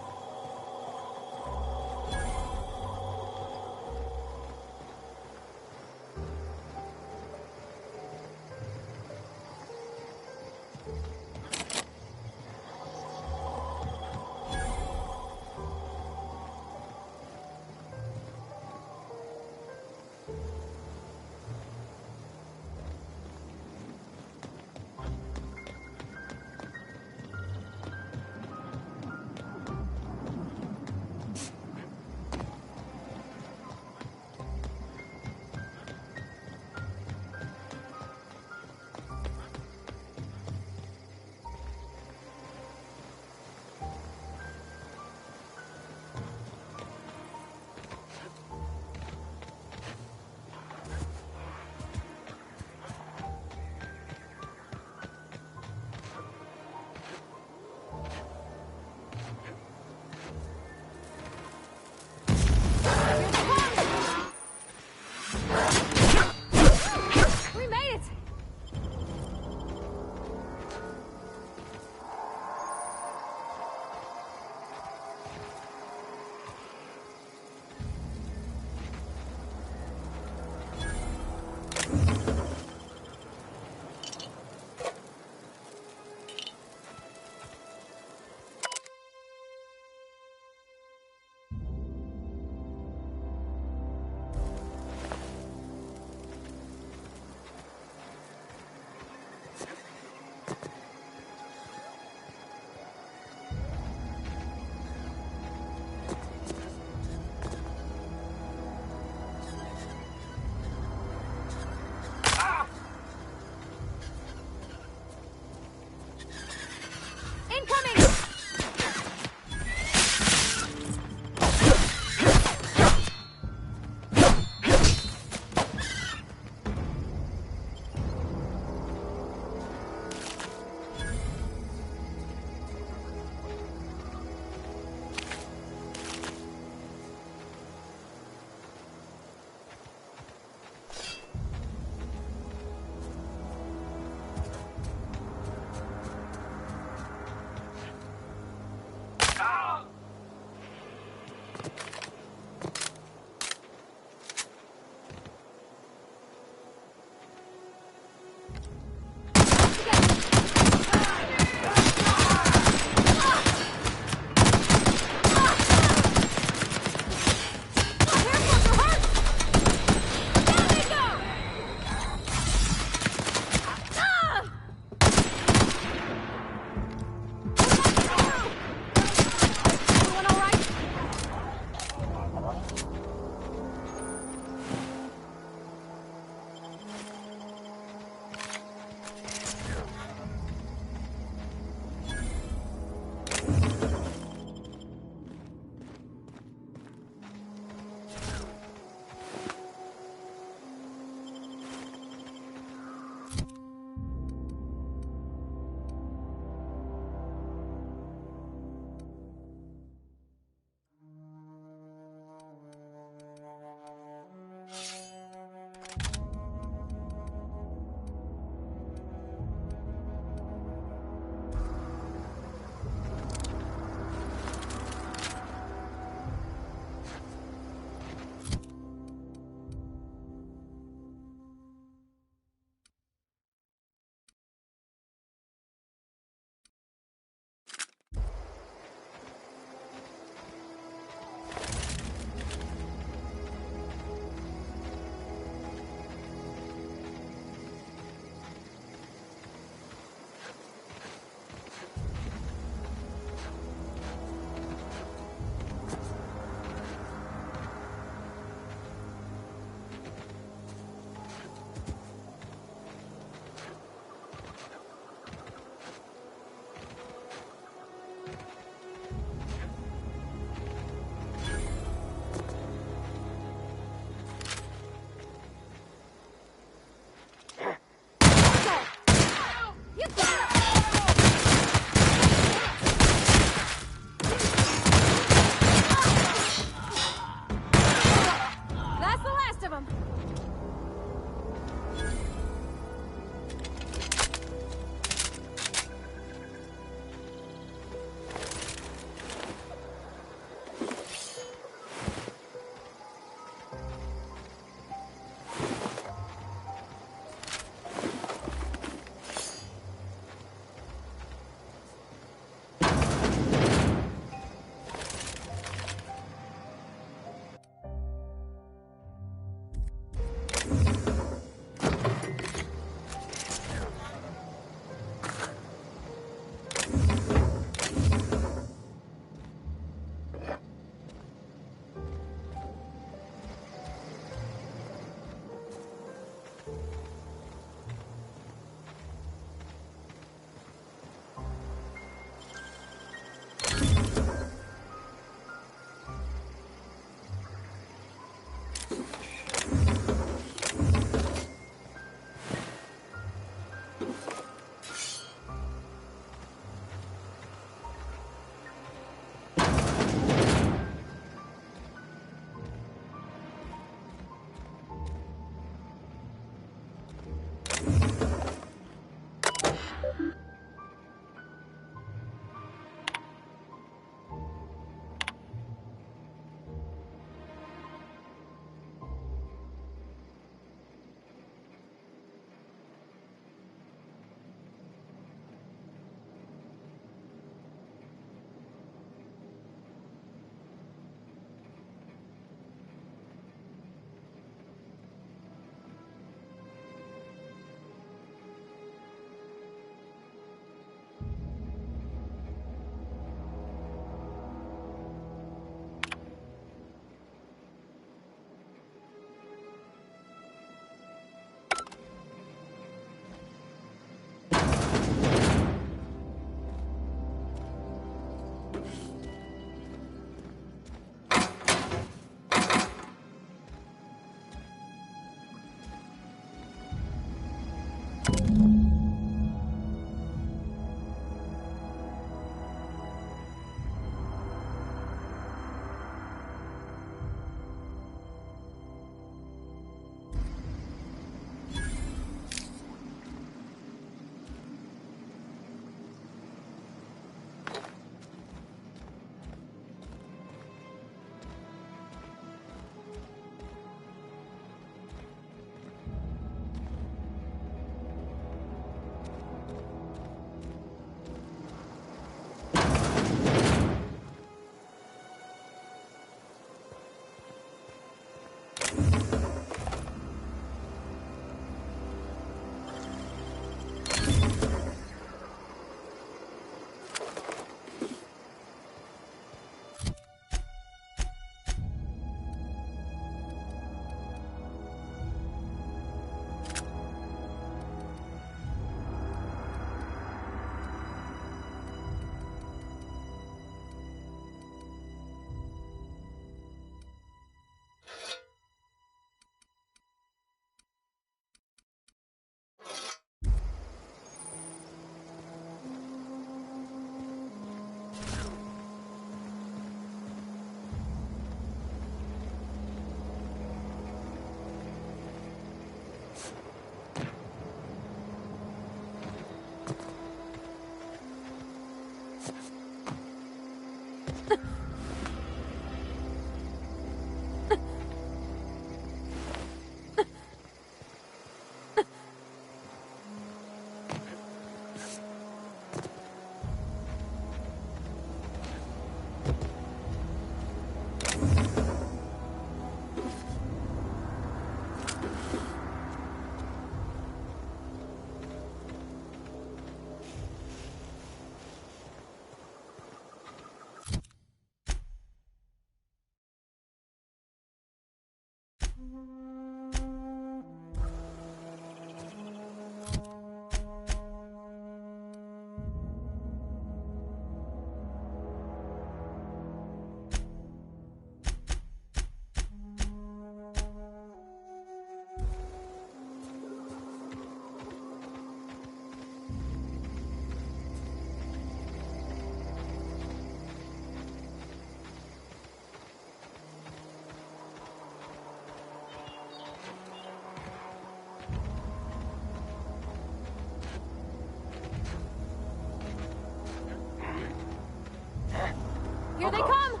Here they come!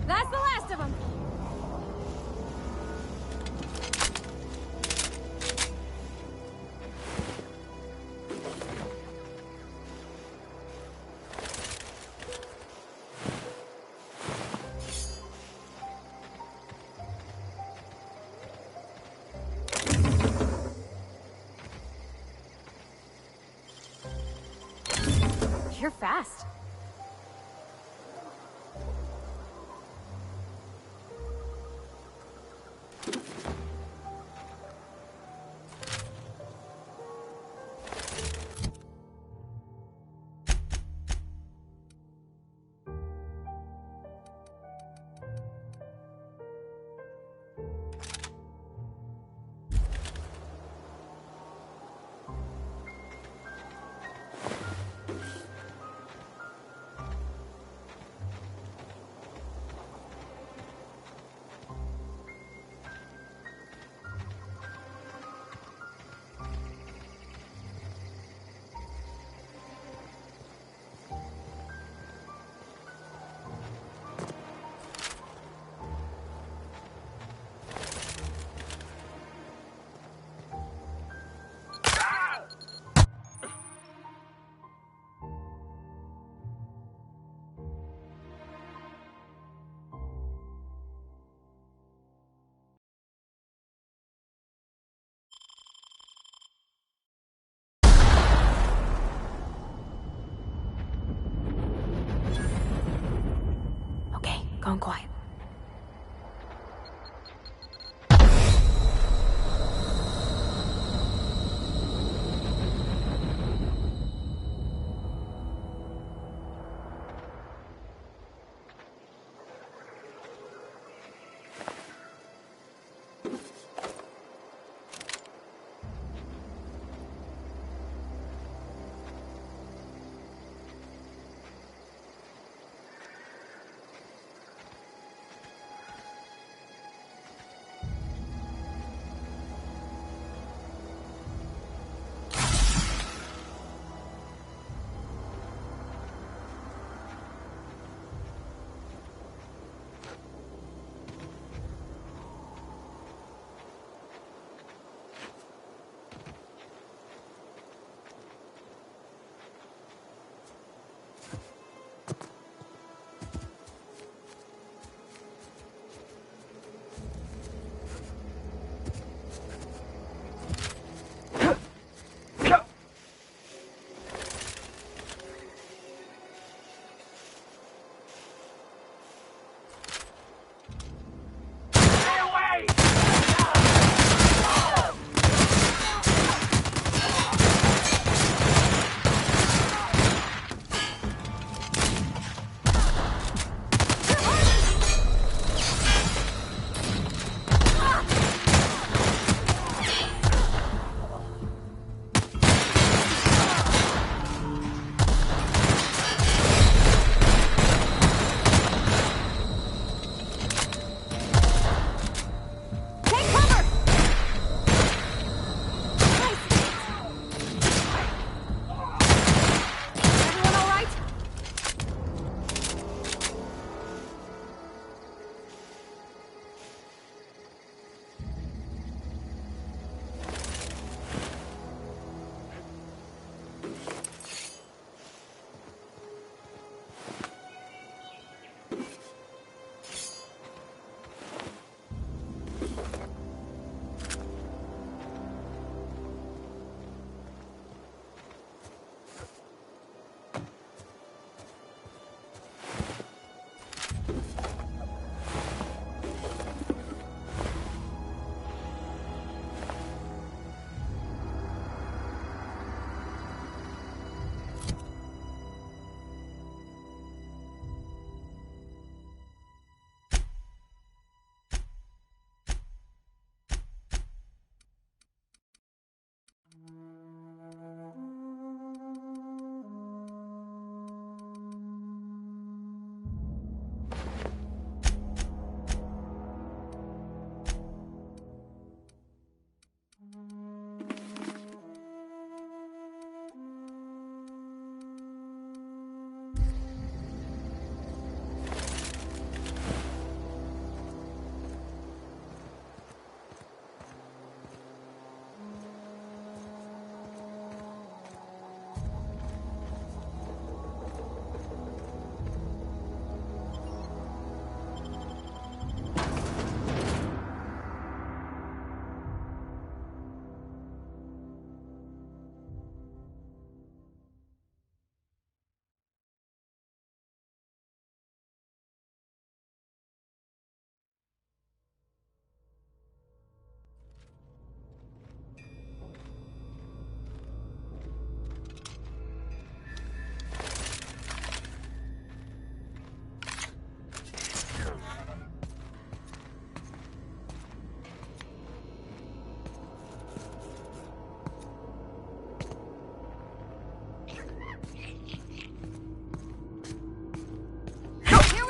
That's the last of them! You're fast. Okay, gone quiet.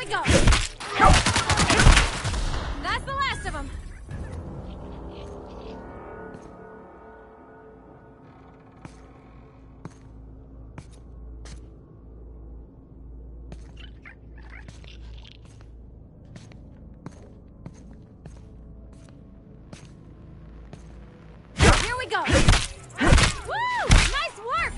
go! That's the last of them! Here we go! Woo! Nice work!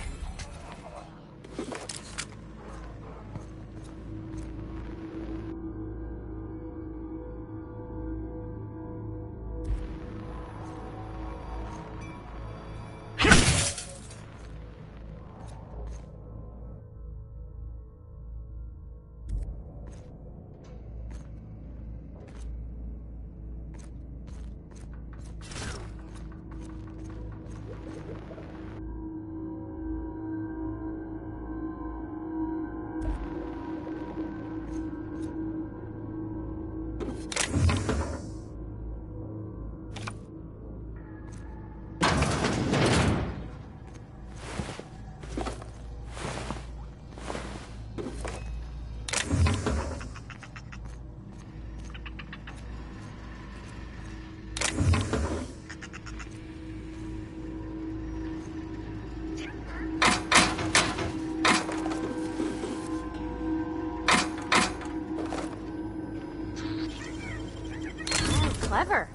Clever.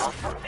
Incoming!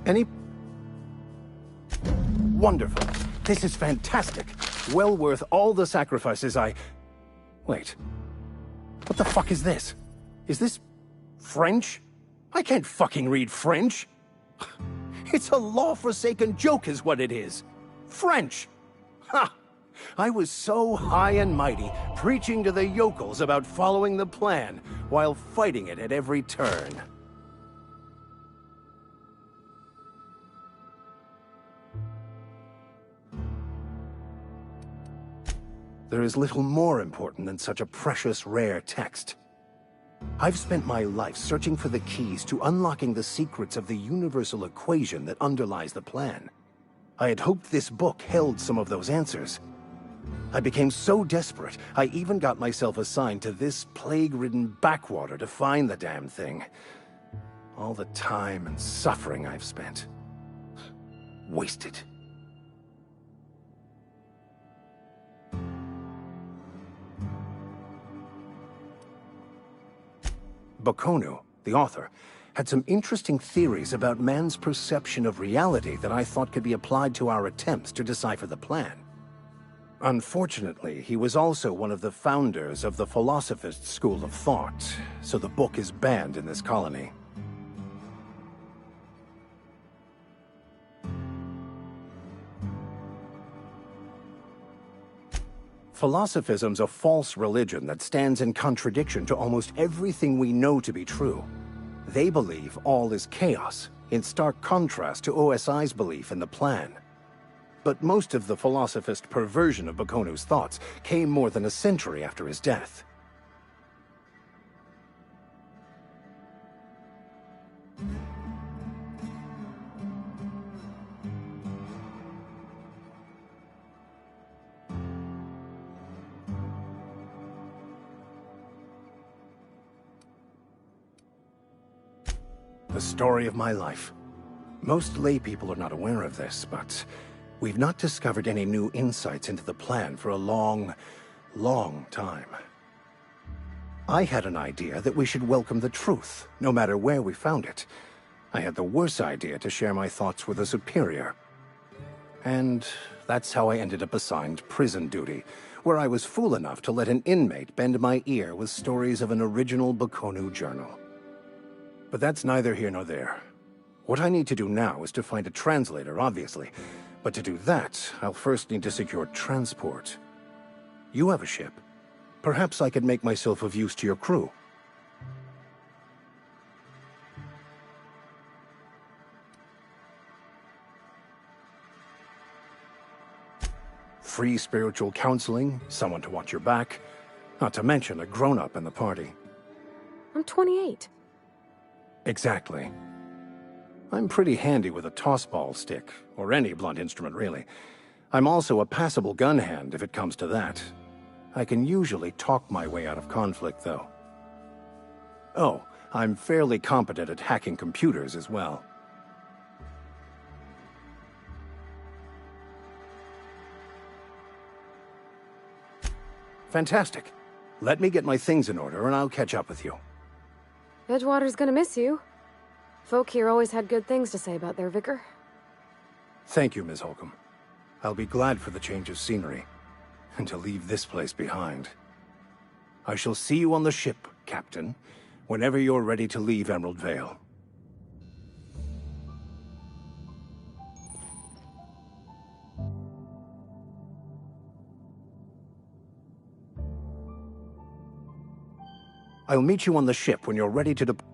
Any... Wonderful. This is fantastic. Well worth all the sacrifices I... Wait. What the fuck is this? Is this... French? I can't fucking read French. It's a law-forsaken joke is what it is. French! Ha! I was so high and mighty, preaching to the yokels about following the plan, while fighting it at every turn. There is little more important than such a precious, rare text. I've spent my life searching for the keys to unlocking the secrets of the universal equation that underlies the plan. I had hoped this book held some of those answers. I became so desperate, I even got myself assigned to this plague-ridden backwater to find the damn thing. All the time and suffering I've spent. Wasted. Bakonu, the author, had some interesting theories about man's perception of reality that I thought could be applied to our attempts to decipher the plan. Unfortunately, he was also one of the founders of the Philosophist school of thought, so the book is banned in this colony. Philosophism's a false religion that stands in contradiction to almost everything we know to be true. They believe all is chaos, in stark contrast to OSI's belief in the plan. But most of the philosophist perversion of Bakonu's thoughts came more than a century after his death. The story of my life. Most lay people are not aware of this, but we've not discovered any new insights into the plan for a long, long time. I had an idea that we should welcome the truth, no matter where we found it. I had the worse idea to share my thoughts with a superior. And that's how I ended up assigned prison duty, where I was fool enough to let an inmate bend my ear with stories of an original Bakonu journal. But that's neither here nor there. What I need to do now is to find a translator, obviously. But to do that, I'll first need to secure transport. You have a ship. Perhaps I could make myself of use to your crew. Free spiritual counseling, someone to watch your back, not to mention a grown-up in the party. I'm 28. Exactly. I'm pretty handy with a tossball stick, or any blunt instrument, really. I'm also a passable gun hand, if it comes to that. I can usually talk my way out of conflict, though. Oh, I'm fairly competent at hacking computers as well. Fantastic. Let me get my things in order, and I'll catch up with you. Edgewater's gonna miss you. Folk here always had good things to say about their vicar. Thank you, Ms. Holcomb. I'll be glad for the change of scenery, and to leave this place behind. I shall see you on the ship, Captain, whenever you're ready to leave Emerald Vale. I'll meet you on the ship when you're ready to depart.